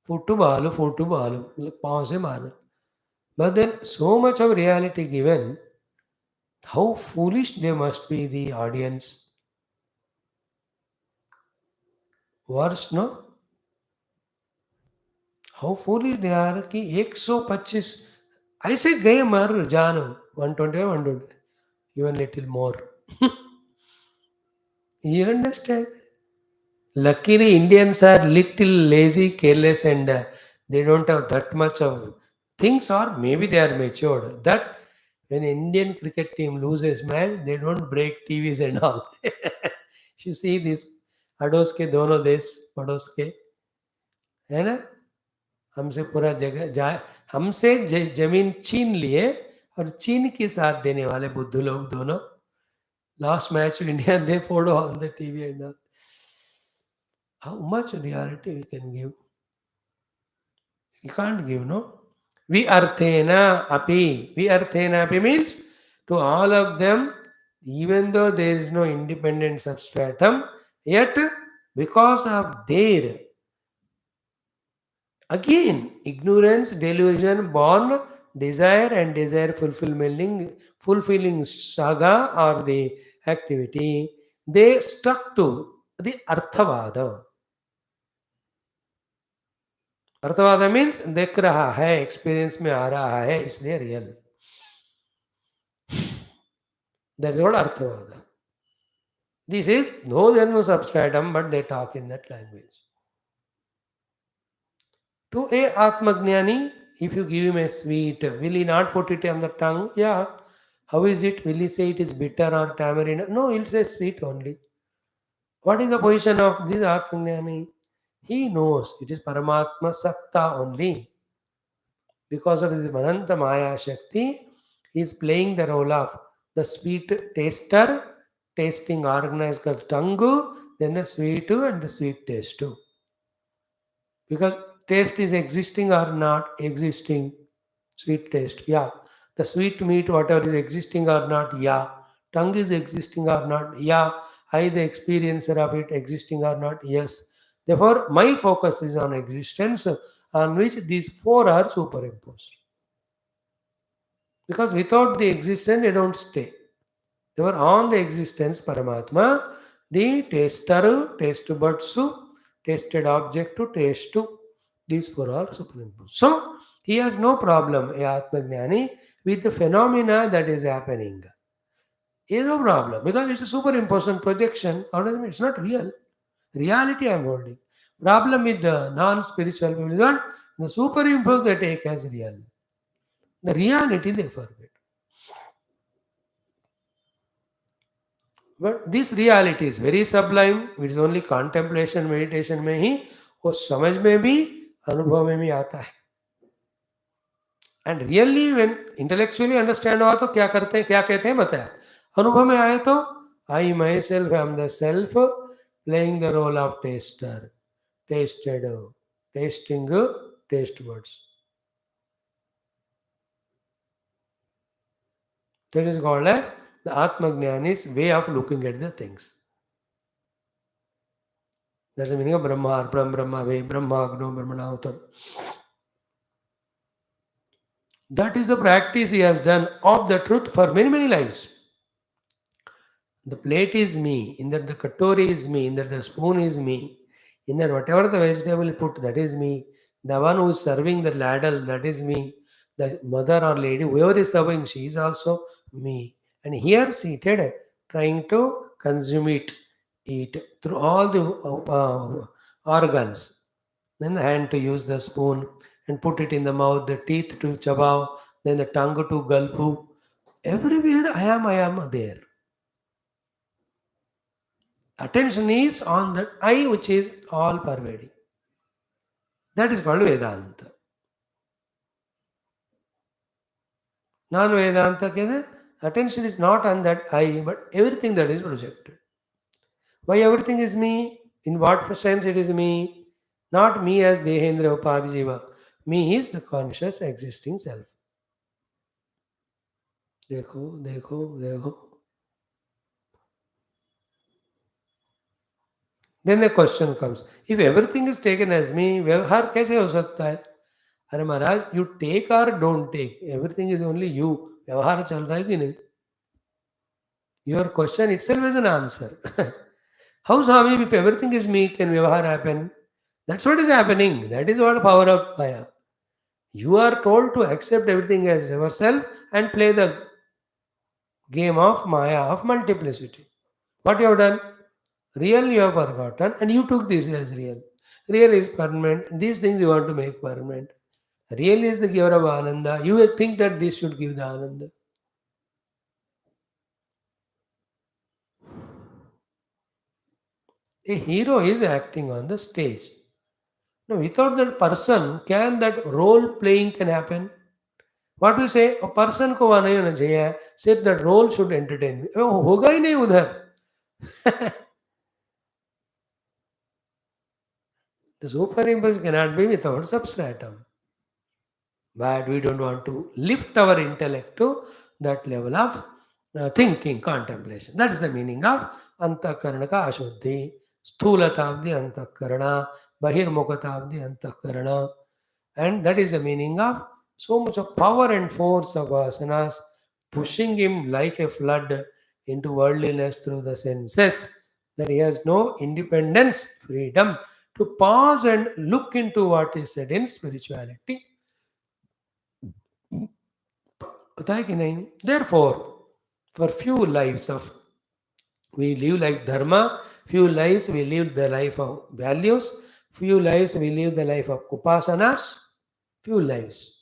football, football, पाँव से मारना. But then so much of reality given, how foolish they must be the audience. Worse, no? How foolish they are कि 125 ऐसे गए मर जानो 120 100 even little more. You understand? Luckily, Indians are little lazy, careless, and they don't have that much of things, or maybe they are matured. That when Indian cricket team loses match, they don't break TVs and all. You see this अड़ोस के दोनों देश पड़ोस के है ना हमसे पूरा जगह जा हमसे जमीन छीन लिए और चीन के साथ देने वाले बुद्धू लोग दोनों लास्ट मैच इंडिया दे फोड़ो on the TV and how much reality we can give. We can't give, no? Vi arthena api means to all of them, even though there is no independent substratum, yet because of their again ignorance, delusion, born desire and desire fulfilling saga or the activity, they stuck to the arthavada. Arthavada means देख रहा है experience में आ रहा है इसलिए real that is what arthavada this is no there no substratum but they talk in that language to a atmajnani if you give him a sweet will he not put it on the tongue yeah how is it will he say it is bitter or tamarind no he'll say sweet only what is the position of this atmajnani he knows it is paramatma satta only because of his Mananta Maya Shakti, he is playing the role of the sweet taster, tasting organized the tongue, then the sweet and the sweet taste too. Because taste is existing or not existing, sweet taste, yeah. The sweet meat, whatever is existing or not, yeah. Tongue is existing or not, yeah. I, the experiencer of it, existing or not, yes. Therefore, my focus is on existence on which these four are superimposed. Because without the existence, they don't stay. They were on the existence, Paramatma, the taster, taste buds, tasted object to taste to. These four are superimposed. So, he has no problem, a Atmajnani, with the phenomena that is happening. He has no problem because it's a superimposition projection. How does it mean? It's not real. Reality I am holding. Problem with the non-spiritual people is what? The superimposed they take as real. The reality they forget. But this reality is very Sublime it's only contemplation meditation में ही वो समझ में भी अनुभव में भी आता है and really when intellectually understand हुआ तो क्या करते हैं क्या कहते हैं बताया अनुभव में आए तो I myself I am the self playing the role of taster tasted tasting taste words that is called as the Atmajnani's way of looking at the things. That's the meaning of Brahma, Arpram, Brahma, Ve, Brahma, Agno, Brahmanavatam. That is the practice he has done of the truth for many, many lives. The plate is me, in that the katori is me, in that the spoon is me, in that whatever the vegetable put, that is me. The one who is serving the ladle, that is me. The mother or lady, whoever is serving, she is also me. And here seated, trying to consume it, eat through all the organs. Then the hand to use the spoon and put it in the mouth, the teeth to chabaw, then the tongue to gulpu. Everywhere I am there. Attention is on that I which is all pervading. That is called Vedanta. Non-Vedanta is attention is not on that I, but everything that is projected. Why everything is me? In what sense it is me? Not me as Dehendra Upadhi Jiva. Me is the conscious existing self. देखो देखो देखो. Then the question comes, if everything is taken as me, व्यवहार कैसे हो सकता है? अरे महाराज, you take or don't take, everything is only you. व्यवहार चल रहा है कि नहीं? Your question itself is an answer. How Swami, if everything is me, can Vyavahar happen? That's what is happening. That is what power of Maya. You are told to accept everything as yourself and play the game of Maya, of multiplicity. What you have done? Real you have forgotten and you took this as real. Real is permanent. These things you want to make permanent. Real is the giver of Ananda. You think that this should give the Ananda. A hero is acting on the stage. Now, without that person, can that role playing can happen? What we say, a person को वहाँ नहीं होना चाहिए. Say that role should entertain me. वो होगा ही नहीं उधर. The superimpulse cannot be without substratum. But we don't want to lift our intellect to that level of thinking, contemplation. That's the meaning of antakarana ka ashuddhi, sthulatavdi antakarana, bahirmukhatavdi antakarana. And that is the meaning of so much of power and force of asanas, pushing him like a flood into worldliness through the senses, that he has no independence, freedom to pause and look into what is said in spirituality. होता है कि नहीं? Therefore, for few lives of we live like dharma, few lives we live the life of values, few lives we live the life of upasanas, few lives.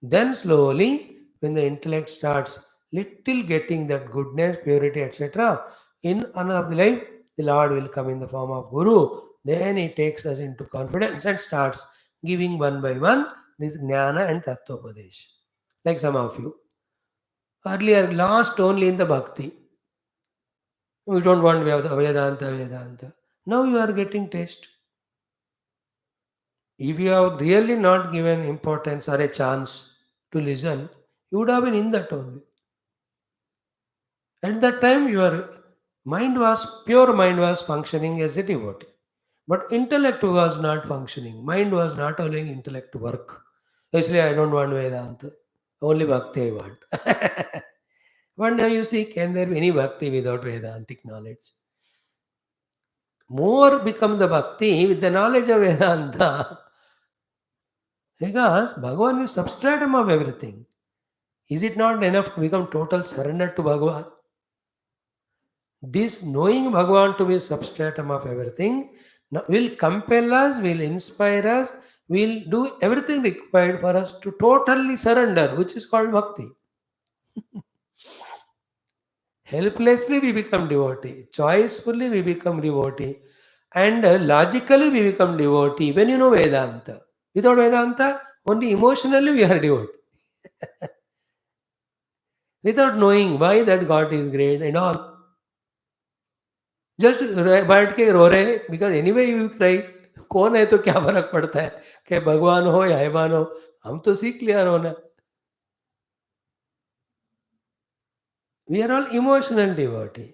Then slowly, when the intellect starts little getting that goodness, purity, etc., in another life, the Lord will come in the form of Guru. Then he takes us into confidence and starts giving one by one this jnana and tattvapadesh. Like some of you. Earlier, lost only in the bhakti. We don't want Vedanta, Vedanta. Now you are getting taste. If you have really not given importance or a chance to listen, you would have been in that only. At that time, your pure mind was functioning as a devotee. But intellect was not functioning. Mind was not allowing intellect to work. Actually, I don't want Vedanta. Only bhakti I want. But now you see, can there be any bhakti without Vedantic knowledge? More become the bhakti with the knowledge of Vedanta. Because Bhagavan is substratum of everything. Is it not enough to become total surrender to Bhagavan? This knowing Bhagavan to be substratum of everything will compel us, will inspire us, will do everything required for us to totally surrender, which is called bhakti. Helplessly we become devotee, choicefully we become devotee, and logically we become devotee when you know Vedanta. Without Vedanta, only emotionally we are devotee. Without knowing why that God is great and all. Just बैठ के रो रहे हैं because any way you cry. कौन है तो क्या फर्क पड़ता है कि भगवान हो या हैवान हो, हम तो सीख लिया रोना. We are all emotional devotee,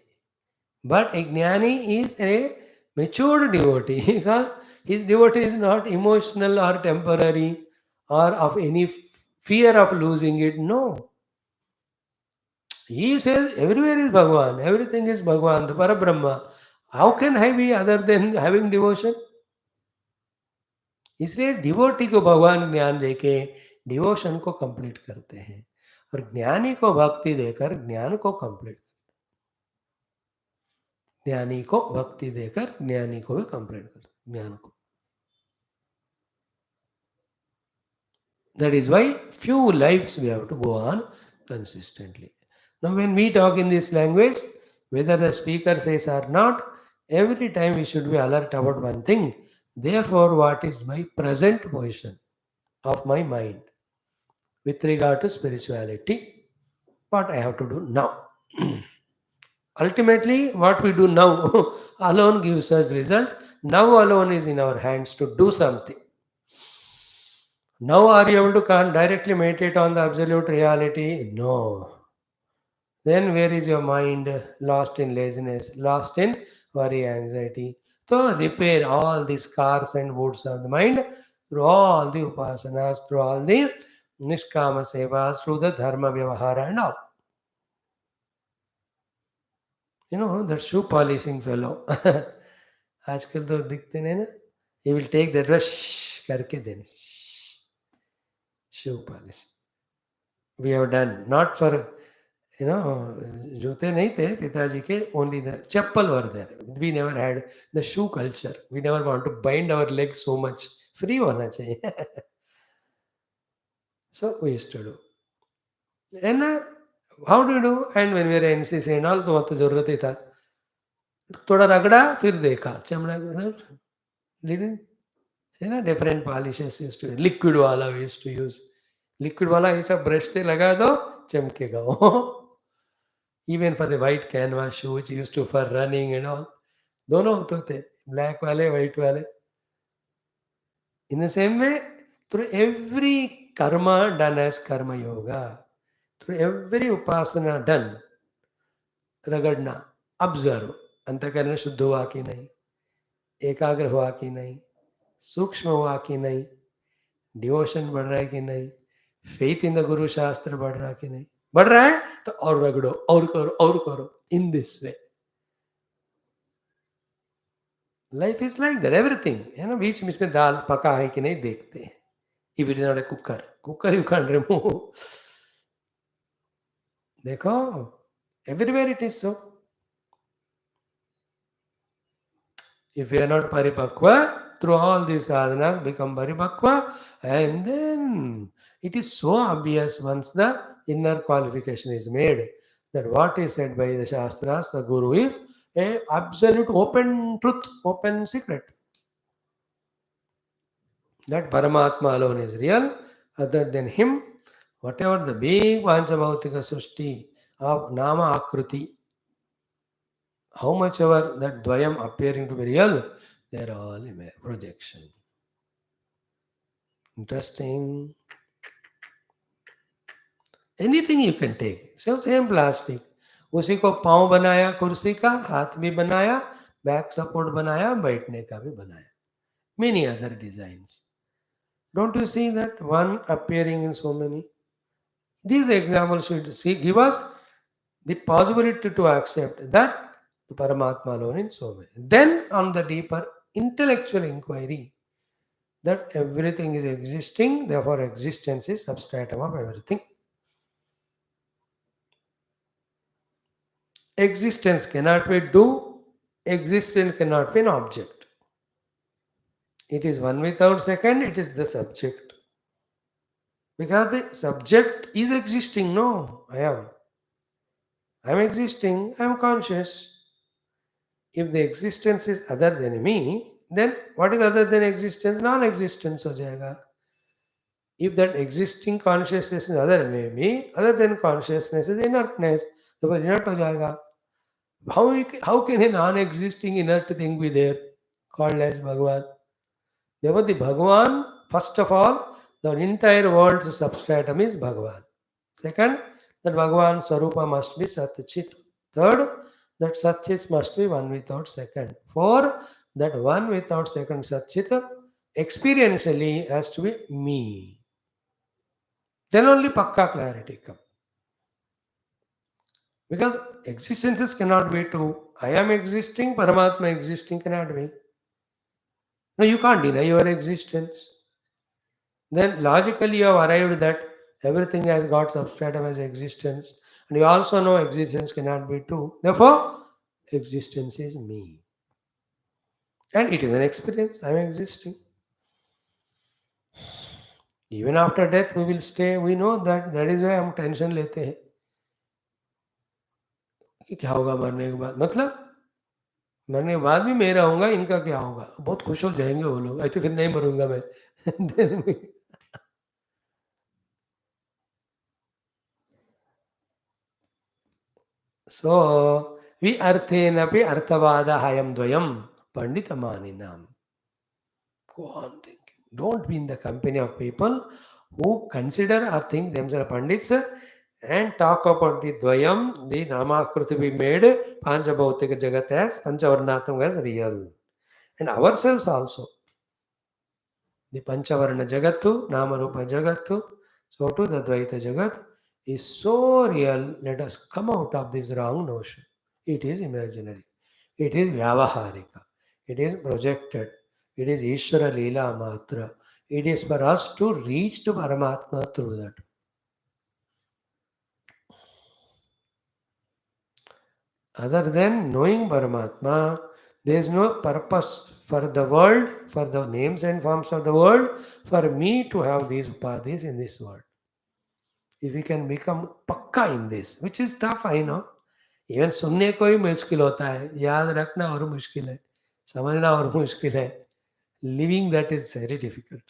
but a jnani is a matured devotee because his devotee is not emotional or temporary or of any fear of losing it. No, he says everywhere is Bhagwan, everything is Bhagwan, the Parabrahma. How can I be other than having devotion? इसलिए devotee को भगवान ज्ञान देके devotion को complete करते हैं और ज्ञानी को भक्ति देकर ज्ञान को कंप्लीट, ज्ञानी को भक्ति देकर ज्ञानी को भी कंप्लीट करते ज्ञान को. That is why few lives we have to go on consistently. Now, when we talk in this language, whether the speaker says or not, every time we should be alert about one thing. Therefore, what is my present position of my mind with regard to spirituality? What I have to do now? Ultimately, what we do now alone gives us result. Now alone is in our hands to do something. Now are you able to directly meditate on the absolute reality? No. Then where is your mind? Lost in laziness, lost in worry, anxiety. So repair all the scars and wounds of the mind through all the upasanas, through all the nishkama sevas, through the dharma vyavahara and all. You know, that shoe polishing fellow. आजकल तो दिखते नहीं ना. He will take that brush करके then shoe polish. We have done not for जूते नहीं थे पिताजी के, only the chappal were there. We never had the shoe culture. We never want to bind our legs so much. Free होना चाहिए. So we used to do. And how do you do? And when we were in NCC and all, तो वहाँ तो जरूरत ही था. थोड़ा रगड़ा फिर देखा चमड़ा. Didn't see ना, different polishes used to liquid वाला we used to use. Liquid वाला ऐसा ब्रश से लगा दो चमकेगा वो. Even for the white canvas shoe which used to for running and all, दोनों होते थे, black वाले white वाले. In the same way, through every karma done as karma yoga, through every upasana done, रगड़ना, observe, अंतःकरण शुद्ध हुआ कि नहीं, एकाग्र हुआ कि नहीं, सूक्ष्म हुआ कि नहीं, डिवोशन बढ़ रहा है कि नहीं, फेथ इन द गुरु शास्त्र बढ़ रहा कि नहीं. बढ़ रहा है तो और रगड़ो, और करो. In this way. Life is like that, everything. बीच बीच में दाल पका है कि नहीं देखते हैं. If it is not a cooker you can't remove. देखो, everywhere it is so. If you are not paripakva, through all these sadhanas become paripakva, and then it is so obvious once the inner qualification is made that what is said by the Shastras, the Guru is a absolute open truth, open secret. That Paramatma alone is real. Other than him, whatever the big Panchabhautika Sushti of Nama Akruti, how much ever that Dvayam appearing to be real, they are all a projection. Interesting. Anything you can take. So same plastic. उसी को पाँव बनाया कुर्सी का, हाथ भी बनाया, back support बनाया, बैठने का भी बनाया. Many other designs. Don't you see that one appearing in so many? These examples should give us the possibility to accept that the Paramatma alone in so many. Then on the deeper intellectual inquiry, that everything is existing, therefore existence is substratum of everything. Existence cannot be do, existence cannot be an object. It is one without second, it is the subject. Because the subject is existing, no, I am existing, I am conscious. If the existence is other than me, then what is other than existence? Non-existence हो जाएगा. If that existing consciousness is other than me, other than consciousness is inertness, तो फिर inert हो जाएगा. How can a non-existing inert thing be there called as Bhagavan? Therefore, the Bhagavan, first of all, the entire world's substratum is Bhagavan. Second, that Bhagavan Sarupa must be Satchit. Third, that Satchit must be one without second. Four, that one without second Satchit experientially has to be me. Then only Pakka clarity comes. Because existences cannot be two. I am existing, Paramatma existing cannot be. No, you can't deny your existence. Then logically you have arrived that everything has got substratum as existence. And you also know existence cannot be two. Therefore, existence is me. And it is an experience. I am existing. Even after death we will stay. We know that. That is why हम tension लेते हैं कि क्या होगा मरने के बाद. मतलब मरने के बाद भी मैं रहूँगा, इनका क्या होगा. बहुत खुश हो जाएंगे वो लोग. ऐसे फिर नहीं मरूंगा मैं. Then we- So, vi arthenapi arthavada hayam dvayam Panditamaninam. Go on thinking. Don't be in the company of people who consider or think themselves Pandits and talk about the Dvayam, the Namakruti we made, Panchabhautika Jagat as Panchavarnatam as real. And ourselves also. The Panchavarna Jagattu, Namarupa Jagattu, so too the Dvaita Jagat is so real. Let us come out of this wrong notion. It is imaginary. It is Vyavaharika. It is projected. It is Ishvara Leela Matra. It is for us to reach to Paramatma through that. Other than knowing Paramatma, there is no purpose for the world, for the names and forms of the world, for me to have these upadhis in this world. If we can become पक्का in this, which is tough, I know. Even सुनने को ही मुश्किल होता है, याद रखना और मुश्किल है, समझना और मुश्किल है. Living that is very difficult.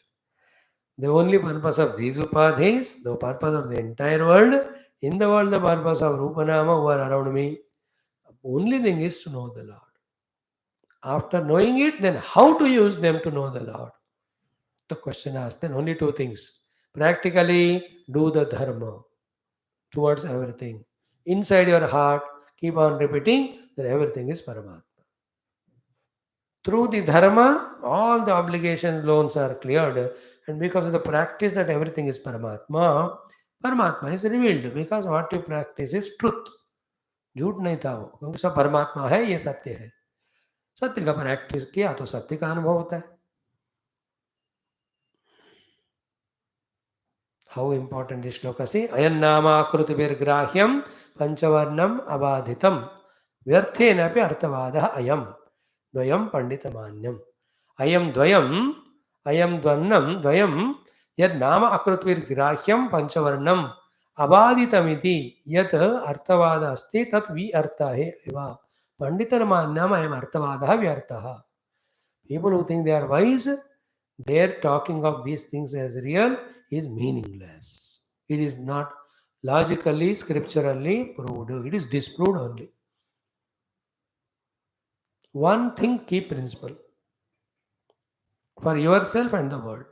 The only purpose of these upadhis, the purpose of the entire world, in the world the purpose of Rupanama who are around me, only thing is to know the Lord. After knowing it, then how to use them to know the Lord? The question asked, then only two things. Practically, do the dharma towards everything. Inside your heart, keep on repeating that everything is Paramatma. Through the dharma, all the obligations, loans are cleared, and because of the practice that everything is Paramatma, Paramatma is revealed because what you practice is truth. झूठ नहीं था वो, क्योंकि सब परमात्मा है, ये सत्य है. सत्य का प्रैक्टिस किया तो सत्य का अनुभव होता है. How important this shloka say? Ayan nama akruti virgrahyam panchavarnam abadhitam vyarthena api arthavadaha ayam dvayam panditamanyam. Ayam dvannam dvayam yad nama akruti virgrahyam panchavarnam abadhitamiti yat arthavada asti tat vyartha he eva panditamanyam ayam arthavadaha vyartaha. People who think they are wise, their talking of these things as real is meaningless. It is not logically, scripturally proved. It is disproved only. One thing, key principle for yourself and the world.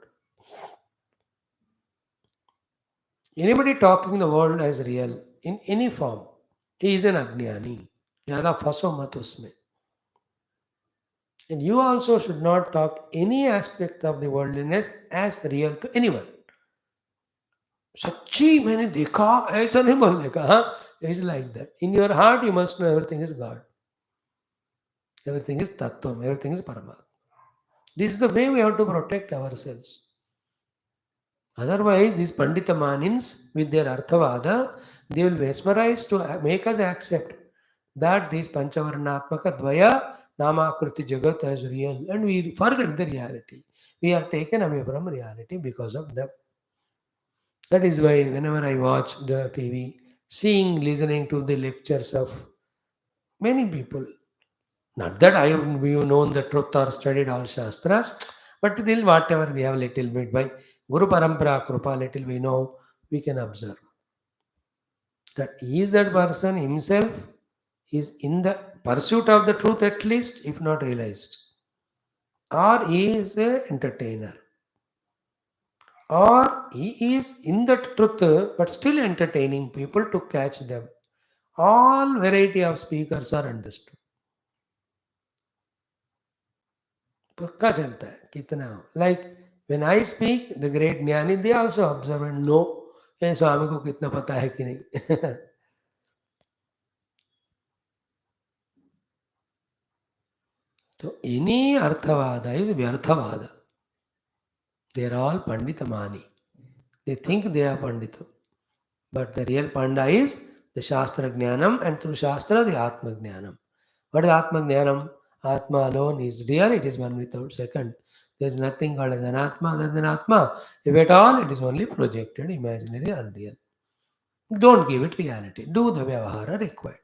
Anybody talking the world as real in any form, he is an Ajnani. Yada faso mat usme. And you also should not talk any aspect of the worldliness as real to anyone. सच्ची मैंने देखा ऐसा नहीं बोलने का. हाँ, is like that. In your heart you must know everything is God, everything is tattvam, everything is paramatma. This is the way we have to protect our selves. Otherwise, these Panditamanins with their Arthavada, they will mesmerize to make us accept that these Panchavarnatmaka Dvaya Namakruti Jagat is real, and we forget the reality. We are taken away from reality because of them. That is why whenever I watch the TV, seeing, listening to the lectures of many people, not that I have known the truth or studied all Shastras, but still whatever we have little bit by Guru Parampara Krupa, little we know, we can observe. That is that person himself is in the pursuit of the truth at least, if not realized. Or he is an entertainer. Or he is in the truth but still entertaining people to catch them. All variety of speakers are understood. पक्का चलता है कितना. Like when I speak the great gyani they also observe and know ये स्वामी को कितना पता है कि नहीं. तो any arthavada is vyarthavada. They are all panditamani. They think they are pandit, but the real panda is the shastra jnanam, and through शास्त्र द आत्म ज्ञानम. What is Atma Jnanam? Atma alone is real, it is one without second. There is nothing called as an Atma other than Atma. If at all, it is only projected, imaginary, unreal. Don't give it reality. Do the Vyavahara required.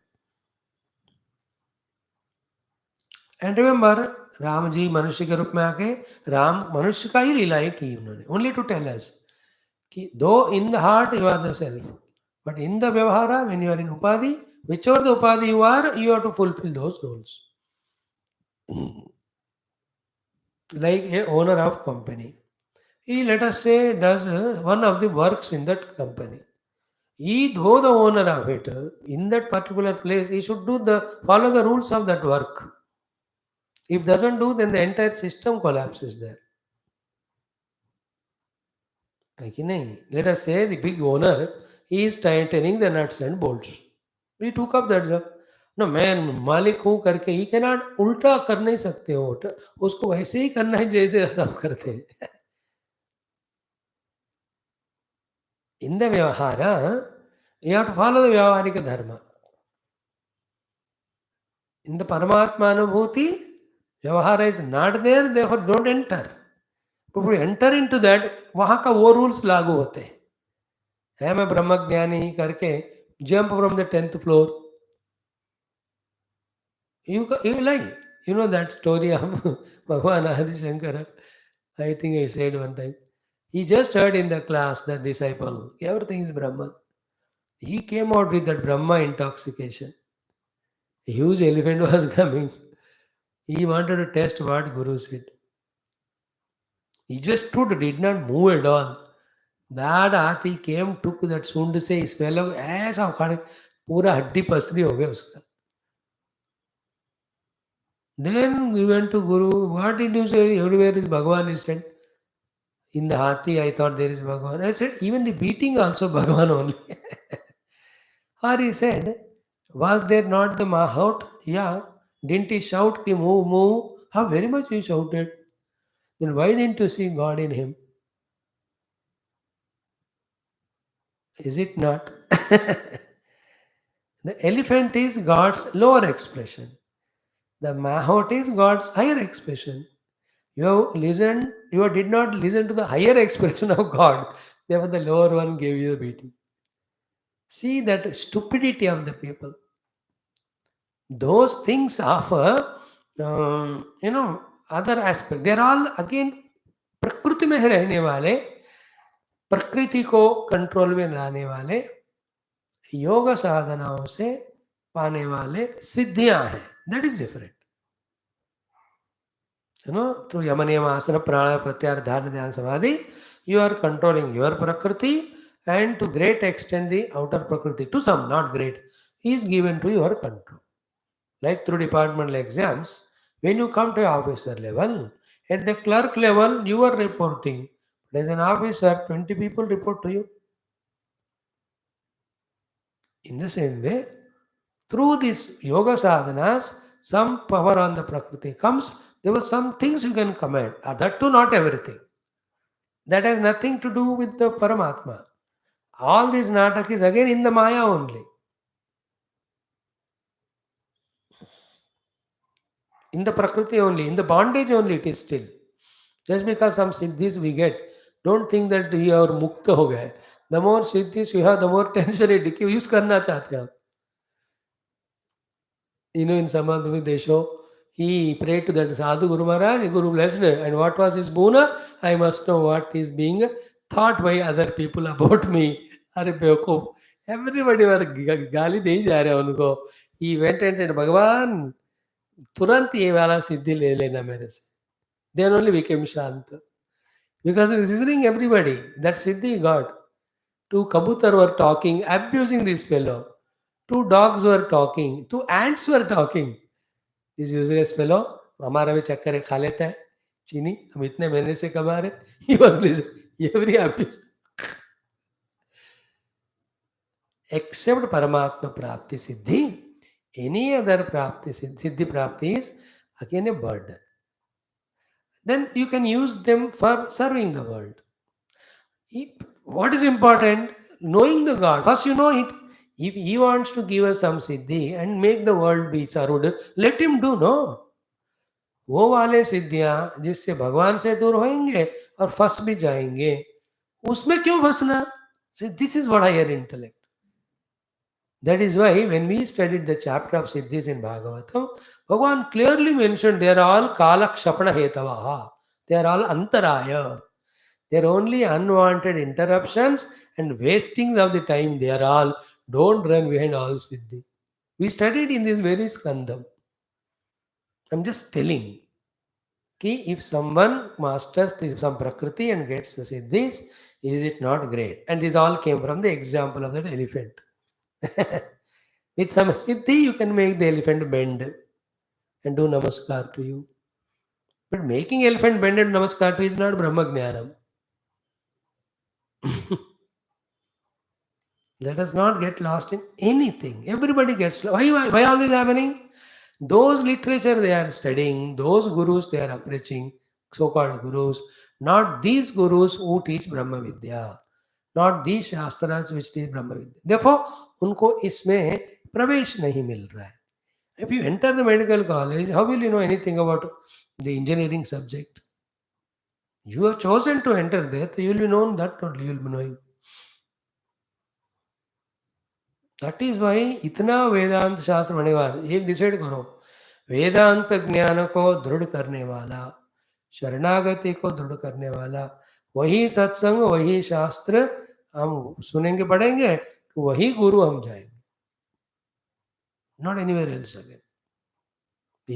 And remember, Ram ji मनुष्य के रूप में आके राम मनुष्य का ही लीलाएं की उन्होंने. Only to tell us कि though in the heart you are the self, but in the Vyavahara, when you are in Upadhi, whichever the Upadhi you are, you have to fulfill those roles. like a owner of company. He, let us say, does one of the works in that company. He, though the owner of it, in that particular place, he should do the follow the rules of that work. If doesn't do, then the entire system collapses there. है कि नहीं? Let us say the big owner, he is tightening the nuts and bolts. He took up that job. No, मैं मालिक हूँ करके ही cannot उल्टा कर नहीं सकते हो. उसको वैसे ही करना है जैसे हम करते हैं. In the vyavahara, you have to follow the vyavaharika dharma. In the Paramatma Anubhuti, vyavahara is not there, therefore don't enter. But if you enter into that, वहाँ का वो rules लागू होते हैं. है मैं ब्रह्मज्ञानी करके jump from the 10th floor. You lie. You know that story of Bhagavan Adi Shankara. I think I said one time. He just heard in the class that disciple, everything is Brahman. He came out with that Brahma intoxication. A huge elephant was coming. He wanted to test what Guru said. He just stood, did not move at all. That हाथी came, took that सूंड से इस fellow ऐसा उखाड़े पूरा हड्डी पसली हो गया उसका. Then we went to Guru. What did you say? Everywhere is Bhagavan. He said, in the hathi, I thought there is Bhagavan. I said, even the beating also Bhagavan only. Or he said, was there not the Maha? Yeah. Didn't he shout, ki move, move? How very much he shouted. Then why didn't you see God in him? Is it not? The elephant is God's lower expression. The Mahot is God's higher expression. You have listened, you did not listen to the higher expression of God. Therefore, the lower one gave you a beating. See that stupidity of the people. Those things offer, other aspect. They are all again प्रकृति में रहने वाले, प्रकृति को control में लाने वाले, योग साधनाओं से पाने वाले सिद्धियां हैं. That is different. Through yama niyama asana pranayama pratyahara dharana dhyana samadhi, you are controlling your prakriti, and to great extent the outer prakriti, to some, not great, is given to your control. Like through departmental exams, when you come to officer level, at the clerk level, you are reporting. But as an officer, 20 people report to you. In the same way, through these yoga sadhanas, some power on the prakriti comes. There were some things you can command. That too, not everything. That has nothing to do with the Paramatma. All these natak is again in the Maya only. In the Prakriti only, in the bondage only it is still. Just because some siddhis we get, don't think that we are mukta ho gaye. The more siddhis you have, the more tension it is. Use karna chahte hain. In some of the they show, he prayed to that Sadhu Guru Maharaj, Guru blessed, and what was his boona? I must know what is being thought by other people about me. अरे बेवकूफ, everybody were गाली दे ही जा रहे हैं उनको. He went and said, भगवान तुरंत ये वाला सिद्धि ले लेना मेरे से. Then only became Shanta. Because he was listening everybody. That siddhi he got. Two kabutar were talking, abusing this fellow. Two dogs were talking. Two ants were talking. This useless fellow, हमारा भी चक्कर है, खा लेता है चीनी, हम इतने महीने से कमा रहे. He was listening every abuse. Except Paramatma Prapti Siddhi, any other Prapti Siddhi Prapti is again a burden. Then you can use them for serving the world. What is important? Knowing the God. First you know it. If he wants to give us some siddhi and make the world be served, let him do, no. वो वाले सिद्धियां जिससे भगवान से दूर होंगे और फंस भी जाएंगे, उसमें क्यों फंसना? This is what higher intellect. That is why when we studied the chapter of Siddhis in Bhagavatam, Bhagavan clearly mentioned they are all kala kshapana hetavaha. They are all antaraya. They are only unwanted interruptions and wastings of the time. They are all. Don't run behind all Siddhi. We studied in this very skandham. I'm just telling. If someone masters some prakriti and gets the siddhis, is it not great? And this all came from the example of that elephant. With some siddhi, you can make the elephant bend and do namaskar to you. But making elephant bend and namaskar to is not Brahma Jnanam. Let us not get lost in anything. Everybody gets lost. Why all this happening? Those literature they are studying, those gurus they are preaching, so-called gurus, not these gurus who teach Brahma Vidya, not these Shastras which teach Brahma Vidya. Therefore, उनको इसमें प्रवेश नहीं मिल रहा है. If you enter the medical college, how will you know anything about the engineering subject? You have chosen to enter there, so you will be known that only you will be knowing. That is why इतना वेदांत शास्त्र होने के बाद एक decide करो, वेदांत ज्ञान को दृढ़ करने वाला, शरणागति को दृढ़ करने वाला, वही सत्संग वही शास्त्र हम सुनेंगे पढ़ेंगे, तो वही गुरु हम जाएंगे, not anywhere else again.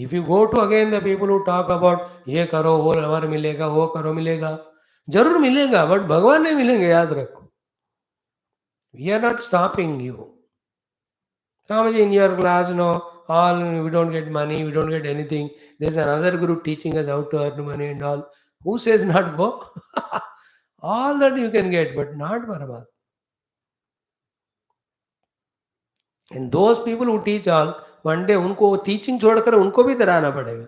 If you go to again the people who talk about ये करो वो वर मिलेगा, वो करो मिलेगा, जरूर मिलेगा, बट भगवान नहीं मिलेंगे, याद रखो. We are not stopping you. Swamiji, in your class, all we don't get money, we don't get anything. There's another guru teaching us how to earn money and all. Who says not go? All that you can get, but not Paramatma. And those people who teach all, one day उनको teaching छोड़कर उनको भी डराना पड़ेगा.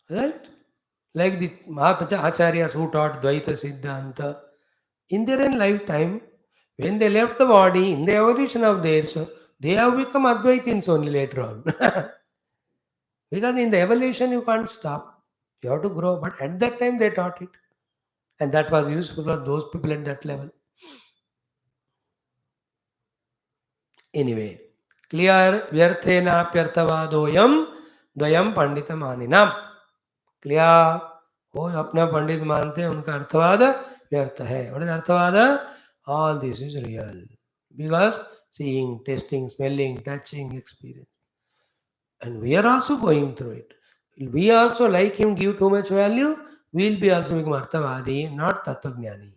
Right? Like the Mahacharyas who taught Dvaita Siddhanta, in their own lifetime, when they left the body, in the evolution of theirs, they have become Advaitins only later on. Because in the evolution, you can't stop. You have to grow. But at that time, they taught it. And that was useful for those people at that level. Anyway, clear. Vyarthena pyartavadoyam dvayam panditamanina. Clear. वो अपना पंडित मानते हैं, उनका अर्थवाद व्यर्थ है. What is अर्थवाद? All this is real. Because seeing, tasting, smelling, touching, experience. And we are also going through it. We also, like him, give too much value, we will be also become Arthavadi, not Tattvajnani.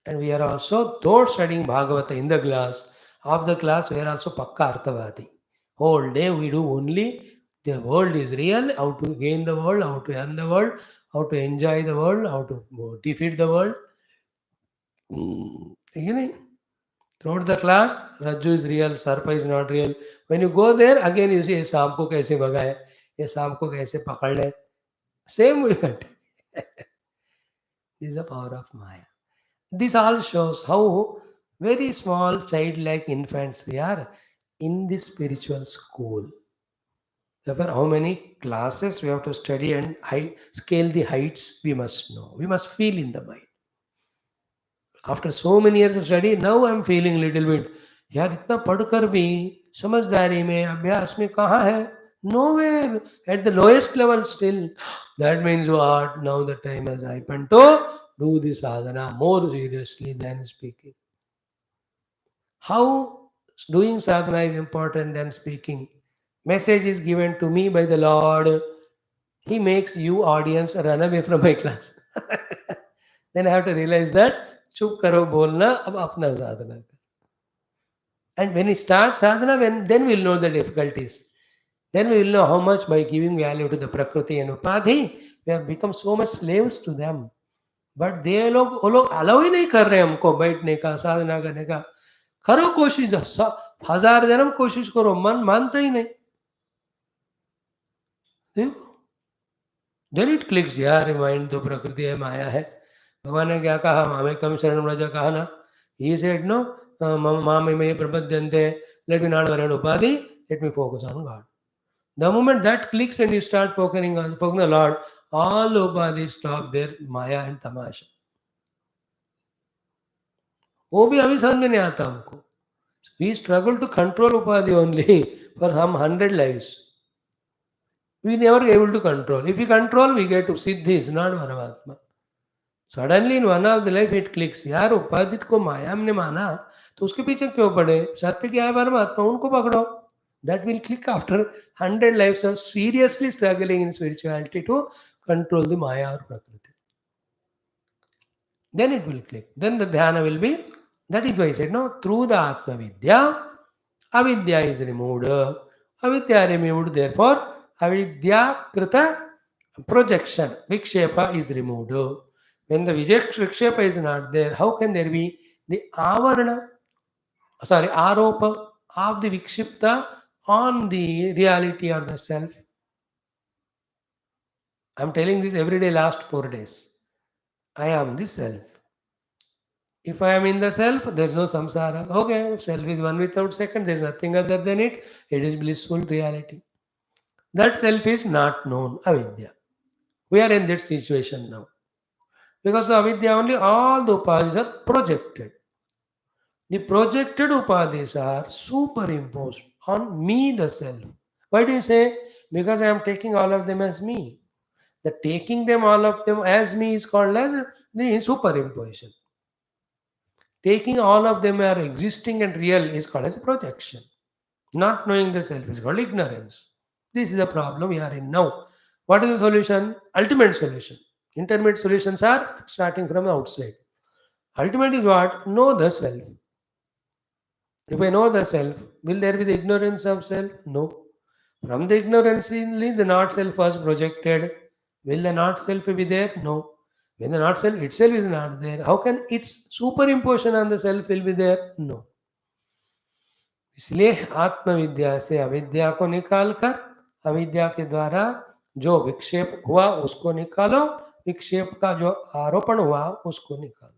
And we are also, though studying Bhagavata in the class, of the class, we are also Pakka Arthavadi. Whole day we do only the world is real, how to gain the world, how to earn the world, how to enjoy the world, how to defeat the world. Throughout the class, Rajju is real, Sarpa is not real. When you go there, again you see, ये सांप को कैसे भगाए, ये सांप को कैसे पकड़ ले. Same we continue. This is the power of Maya. This all shows how very small childlike infants we are in this spiritual school. Therefore, how many classes we have to study and scale the heights we must know. We must feel in the mind. After so many years of study, now I am feeling little bit, यार इतना पढ़कर भी समझदारी में अभ्यास में कहाँ है? Nowhere. At the lowest level still. That means what? Now the time has ripened to do this sadhana more seriously than speaking. How doing sadhana is important than speaking. Message is given to me by the Lord. He makes you audience run away from my class. Then I have to realize that चुप करो बोलना, अब अपना साधना कर. And when we start sadhana, then we will know the difficulties. Then we will know how much by giving value to the prakriti and upadhi, we have become so much slaves to them. But वो लोग allow ही नहीं कर रहे हमको बैठने का, साधना करने का. करो कोशिश, 1000 जन्म कोशिश करो, मन मानता ही नहीं. देखो, then it clicks, यार माइंड तो प्रकृति है, माया है. भगवान ने क्या कहा? मामे कम शरण व्रज कहा ना. He said no, मामे प्रपद्यन्ते, let me not worry about upadhi, let me focus on God. The moment that clicks and you start focusing on the Lord, all the upadhis stop their maya and tamasha. वो भी अभी समझ में नहीं आता हमको. We struggle to control upadhi only for some 100 lives. We never able to control. If we control, we get to siddhis, not Paramatma. Suddenly in one of the life it clicks, यार उपाधित को माया ने माना तो उसके पीछे क्यों पड़े, सत्य क्या है परमात्मा, उनको पकड़ो. That will click after 100 lives of seriously struggling in spirituality to control the Maya or Prakriti. Then it will click. Then the dhyana will be, that is why I said, no, through the Atma Vidya, avidya is removed. Avidya removed, therefore, avidya krita projection, vikshepa is removed. When the vikshepa is not there, how can there be the avarana, aropa of the vikshipta on the reality or the self? I am telling this every day last 4 days. I am the self. If I am in the self, there is no samsara. Okay, self is one without second, there is nothing other than it. It is blissful reality. That self is not known, avidya. We are in that situation now. Because of avidya only all the upadhis are projected. The projected upadhis are superimposed on me, the self. Why do you say? Because I am taking all of them as me. The taking them all of them as me is called as the superimposition. Taking all of them are existing and real is called as a projection. Not knowing the self is called ignorance. This is the problem we are in now. What is the solution? Ultimate solution. Intermediate solutions are starting from outside. Ultimate is what? Know the self. If I know the self, will there be the ignorance of self? No. From the ignorance, only the not self was projected. Will the not self be there? No. When the not self itself is not there, how can its superimposition on the self will be there? No. इसलिए आत्मविद्या से अविद्या को निकालकर अविद्या के द्वारा जो विक्षेप हुआ उसको निकालो, विक्षेप का जो आरोपण हुआ उसको निकालो.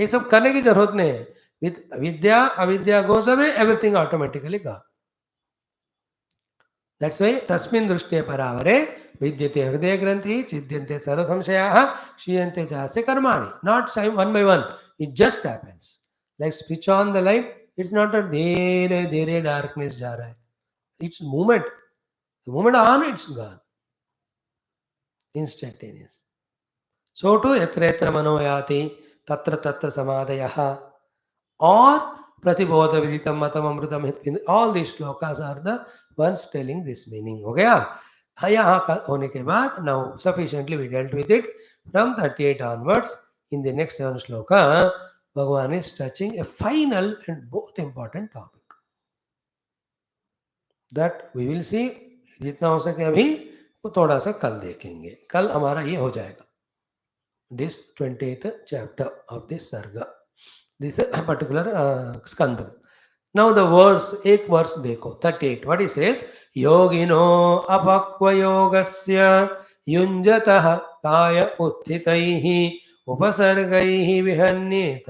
ये सब करने की जरूरत नहीं है. विद विद्या अविद्या goes away, everything automatically gone. That's why तस्मिन् दृष्टे परावरे विद्यते हृदय ग्रंथि चिद्यन्ते सर्व संशयाः क्षीयन्ते चास्य कर्माणि. Not one by one, it just happens. Like switch on the light, it's not a धीरे धीरे darkness जा रहा है. It's movement. The moment on, it's gone. Instantaneous. So too yatra yatra mano yati tatra tatra samadayah or pratibodha viditam matam amritam. All these shlokas are the ones telling this meaning. Okay? यहाँ होने के बाद now sufficiently we dealt with it. From 38 onwards, in the next 7 shloka, Bhagavan is touching a final and both important topic. That we will see. जितना हो सके अभी वो थोड़ा सा कल देखेंगे. कल हमारा ये हो जाएगा. This 20th chapter of this sarga, this particular skandha. Now the verse, एक verse देखो, 38. What he says? योगिनो अपक्व योगस्य युञ्जतः काय उत्थितैः उपसर्गैः विहन्येत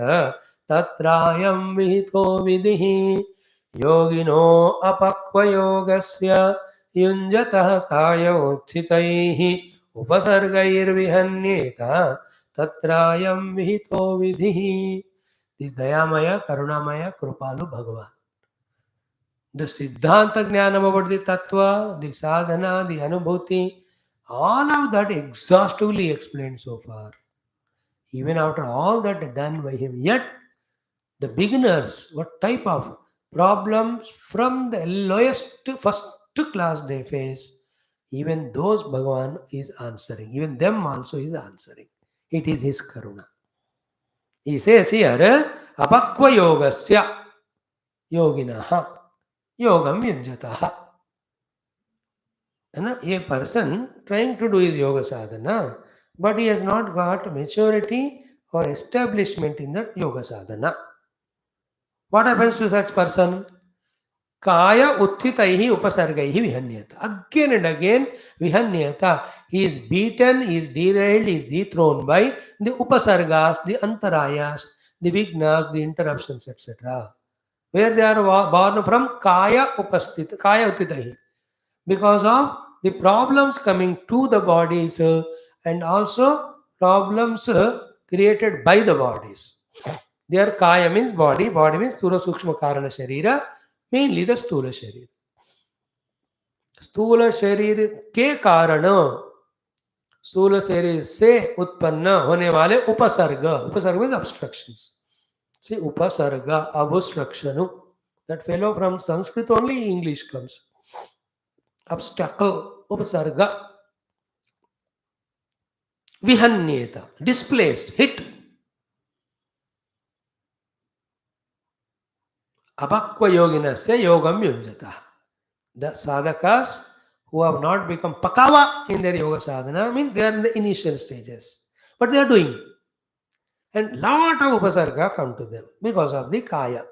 तत्रायं विहितो विधिः. योगिनो अपक्व योगस्य युञ्जतः काय उत्थितैः उपसर्गैर्विहन्येत तत्रायं विहितो विधिः. This Dayamaya, Karunamaya, Krupalu Bhagavan. The Siddhanta Jnanam about the Tattva, the Sadhana, the Anubhuti, all of that exhaustively explained so far. Even after all that done by him, yet the beginners, what type of problems from the lowest first class they face, even those Bhagavan is answering. Even them also is answering. It is his Karuna. He says here, Apakva yogasya yoginaha yogam yunjataha. A person trying to do his yoga sadhana, but he has not got maturity or establishment in that yoga sadhana. What happens to such person? Kaya uttitaihi upasargaihi vihanyata. Again and again, vihanyata. He is beaten, he is derailed, he is dethroned by the upasargas, the antarayas, the vignas, the interruptions, etc. Where they are born from kaya uttitaihi. Because of the problems coming to the bodies and also problems created by the bodies. Their kaya means body, body means Sthula Sukshma Karana Sharira, mainly the Sthula Sharira. Sthula Sharira ke Karana, स्थूल शरीर से उत्पन्न होने वाले उपसर्ग, उपसर्ग means obstructions. See, upasarga, obstruction, that fellow from Sanskrit only English comes. Obstacle, upasarga, vihanyeta, displaced, hit. Apakva yoginasya yogam yunjata. The sadhakas who have not become pakava in their yoga sadhana means they are in the initial stages. But they are doing. And lot of upasarga come to them because of the kaya.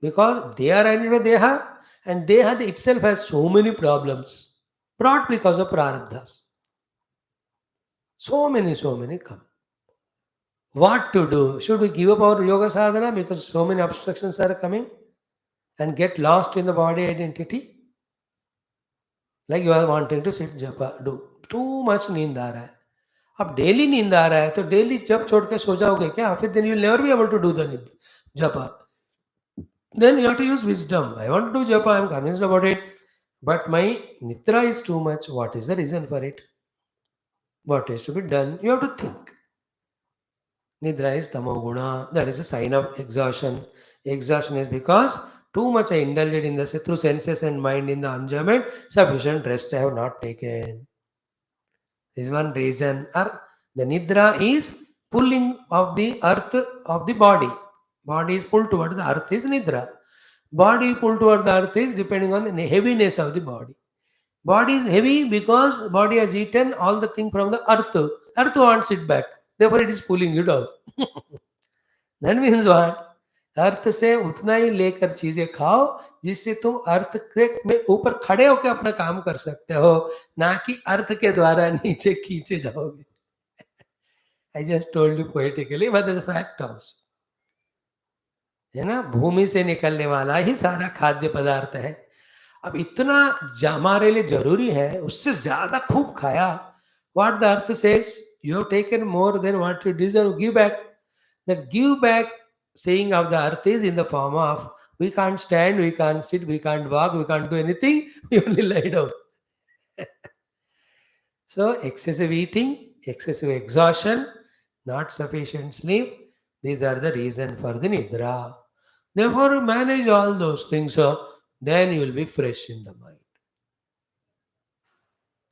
Because they are in deha, and deha itself has so many problems brought because of prarabdhas. So many come. What to do? Should we give up our yoga sadhana because so many obstructions are coming and get lost in the body identity? Like you are wanting to sit japa, do. Too much नींद आ रहा है. अब daily नींद आ रहा है तो daily जप छोड़ के सो जाओगे क्या? फिर then you will never be able to do the japa. Then you have to use wisdom. I want to do japa, I am convinced about it. But my nitra is too much. What is the reason for it? What is to be done? You have to think. Nidra is tamoguna. That is a sign of exhaustion. Exhaustion is because too much I indulged in the through senses and mind in the enjoyment. Sufficient rest I have not taken. This is one reason. Or the nidra is pulling of the earth of the body. Body is pulled toward the earth is nidra. Body pulled toward the earth is depending on the heaviness of the body. Body is heavy because body has eaten all the thing from the earth. Earth wants it back. Therefore it is pulling you down. That means what? अर्थ से उतना ही लेकर चीजें खाओ जिससे तुम अर्थ के में ऊपर खड़े होकर अपना काम कर सकते हो, ना कि अर्थ के द्वारा नीचे खींचे जाओगे. I just told you poetically, but there's a fact also. है ना, भूमि से निकलने वाला ही सारा खाद्य पदार्थ है. अब इतना हमारे लिए जरूरी है, उससे ज्यादा खूब खाया. What the earth says, you have taken more than what you deserve, give back. That give back saying of the earth is in the form of we can't stand, we can't sit, we can't walk, we can't do anything, we only lie down. So excessive eating, excessive exhaustion, not sufficient sleep, these are the reason for the nidra. Therefore manage all those things, so then you will be fresh in the mind.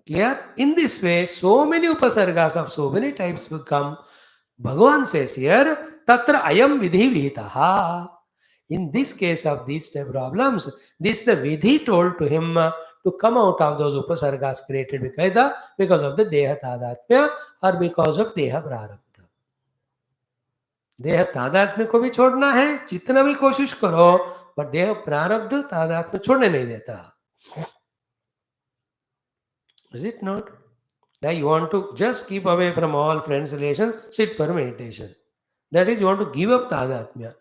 Clear? In this way, so many upasargas of so many types will come. Bhagavan says here, tatra ayam vidhi vihitaha. In this case of these problems, this the vidhi told to him to come out of those upasargas created because of the deha tadatmya or because of deha prarabdha. देह तादात्म्य को भी छोड़ना है, जितना भी कोशिश करो, पर देह प्रारब्ध तादात्म्य छोड़ने नहीं देता. Is it not? That you want to just keep away from all friends, relations, sit for meditation. That is, you want to give up tadatmya.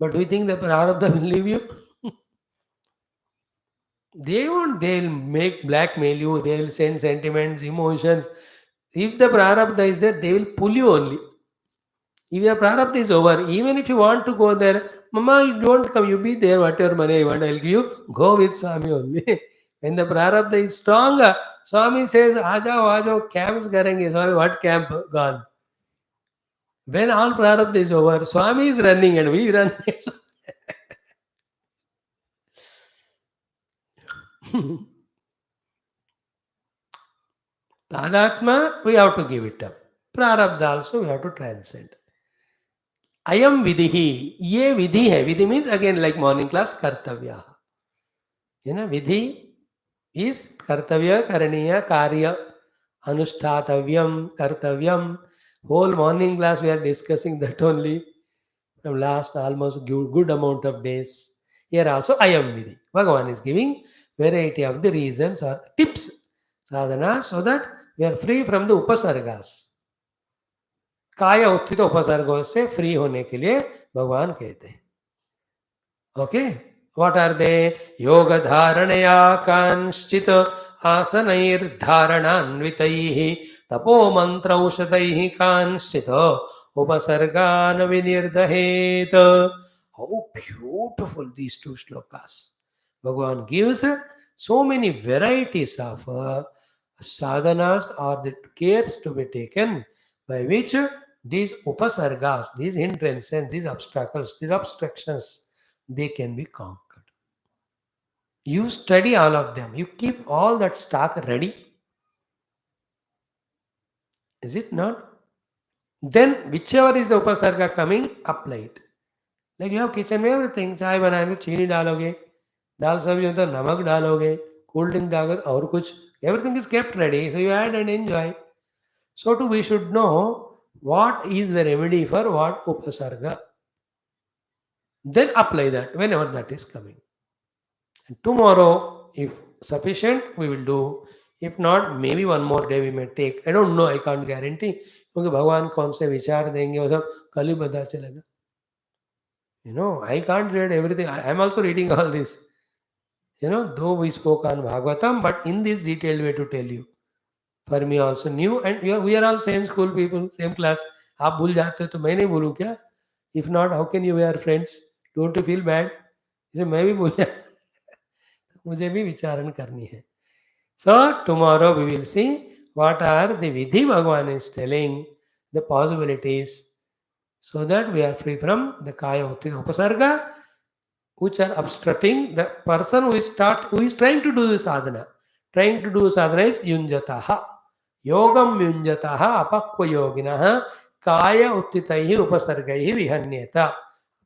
But do you think the prarabdha will leave you? They won't. They'll make blackmail you. They'll send sentiments, emotions. If the prarabdha is there, they will pull you only. If your prarabdha is over, even if you want to go there, Mama, you don't come, you be there, whatever money I want, I'll give you, go with Swami only. When the prarabdha is strong, Swami says, Ajao, camps karenge. Swami, what camp? Gone. When all prarabdha is over, Swami is running and we run. Tadatma, we have to give it up. Prarabdha also we have to transcend. Ayam vidhi, ye vidhi hai. Vidhi means again like morning class, kartavya. You know, vidhi is kartavya, karaniya, karya, anushthatavyam, kartavyam. Whole morning class we are discussing that only from last almost good amount of days. Here also ayam vidhi. Bhagavan is giving variety of the reasons or tips, sadhana, so that we are free from the upasargas. काय उत्थित उपसर्गों से free होने के लिए भगवान कहते हैं. Okay, what are they? योग धारणया कांश्चित आसनैर्धारणान्वितैः तपो मंत्रौषधैः कांश्चित उपसर्गान् विनिर्दहेत. How beautiful these two shlokas. Bhagavan gives so many varieties of sadhanas are the cares to be taken by which these upasargas, these hindrances, these obstacles, these obstructions, they can be conquered. You study all of them. You keep all that stock ready. Is it not? Then whichever is the upasarga coming, apply it. Like you have kitchen में everything. चाय बनाए तो चीनी डालोगे, दाल सब्जी में तो नमक डालोगे, cool drink डालोगे और कुछ. Everything is kept ready, so you add and enjoy. So too we should know what is the remedy for what upasarga. Then apply that whenever that is coming. And tomorrow, if sufficient, we will do. If not, maybe one more day we may take. I don't know, I can't guarantee. क्योंकि भगवान कौन से विचार देंगे वो सब कल ही पता चलेगा. I can't read everything. I'm also reading all this. Though we spoke on Bhagavatam, but in this detailed way to tell you. For me also new, and we are all same school people, same class. आप भूल जाते हो तो मैं नहीं भूलूं क्या? If not, how can you be our friends? Don't you feel bad? इसे मैं भी भूल जाता, मुझे भी विचारण करनी है. So tomorrow we will see what are the vidhi Bhagavan is telling, the possibilities, so that we are free from the kaya upasarga, which are obstructing the person who is trying to do the sadhana. Trying to do sadhana is yunjataha. Yogam yunjataha apakva yoginaha kaya uttitaihi upasargaihi vihanyeta.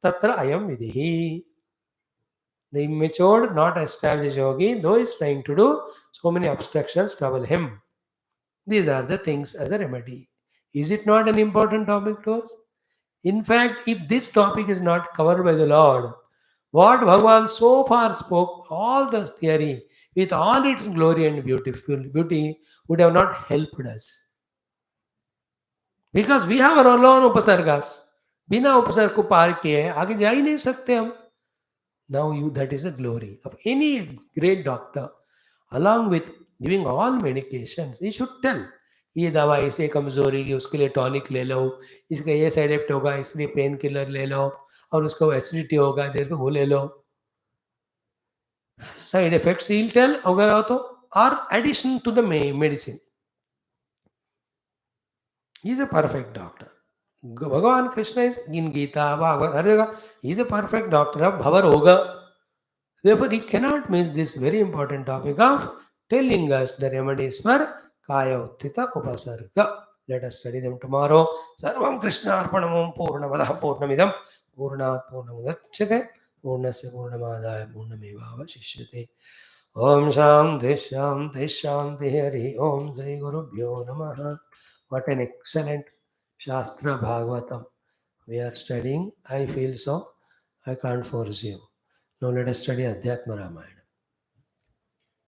Tatra ayam vidhi. The immature, not established yogi, though is trying to do, so many obstructions trouble him. These are the things as a remedy. Is it not an important topic to us? In fact, if this topic is not covered by the Lord, what Bhagavan so far spoke, all the theory, with all its glory and beauty, would have not helped us. Because we have our own upasargas. बिना उपसर्ग को पार किए आगे जा ही नहीं सकते हम. Now that is the glory of any great doctor. Along with giving all medications, he should tell, ये दवा इसे कमजोरी की उसके लिए टॉनिक ले लो, इसका ये साइड इफेक्ट होगा इसलिए पेन किलर ले लो, और उसको एसिडिटी होगा देर पे वो ले लो. Side effects he'll tell अगर हो तो, or addition to the medicine. He is a perfect doctor. Bhagavan Krishna is in Gita, Bhagavad, हर जगह he is a perfect doctor. अब भवर होगा. Therefore, he cannot miss this very important topic of telling us the remedies for Kaya Uttita Upasarga. Let us study them tomorrow. Sarvam Krishna Arpanamam Purnamadaha Purnamidam Purnat Purnamudachyate Purnasya Purnamadaya Purnamevava Shishyate. Om Shanti Shanti Shanti Hari Om Jai Guru Bhyo Namaha. What an excellent Shastra Bhagavatam we are studying. I feel so. I can't force you. Now let us study Adhyatma Ramayana.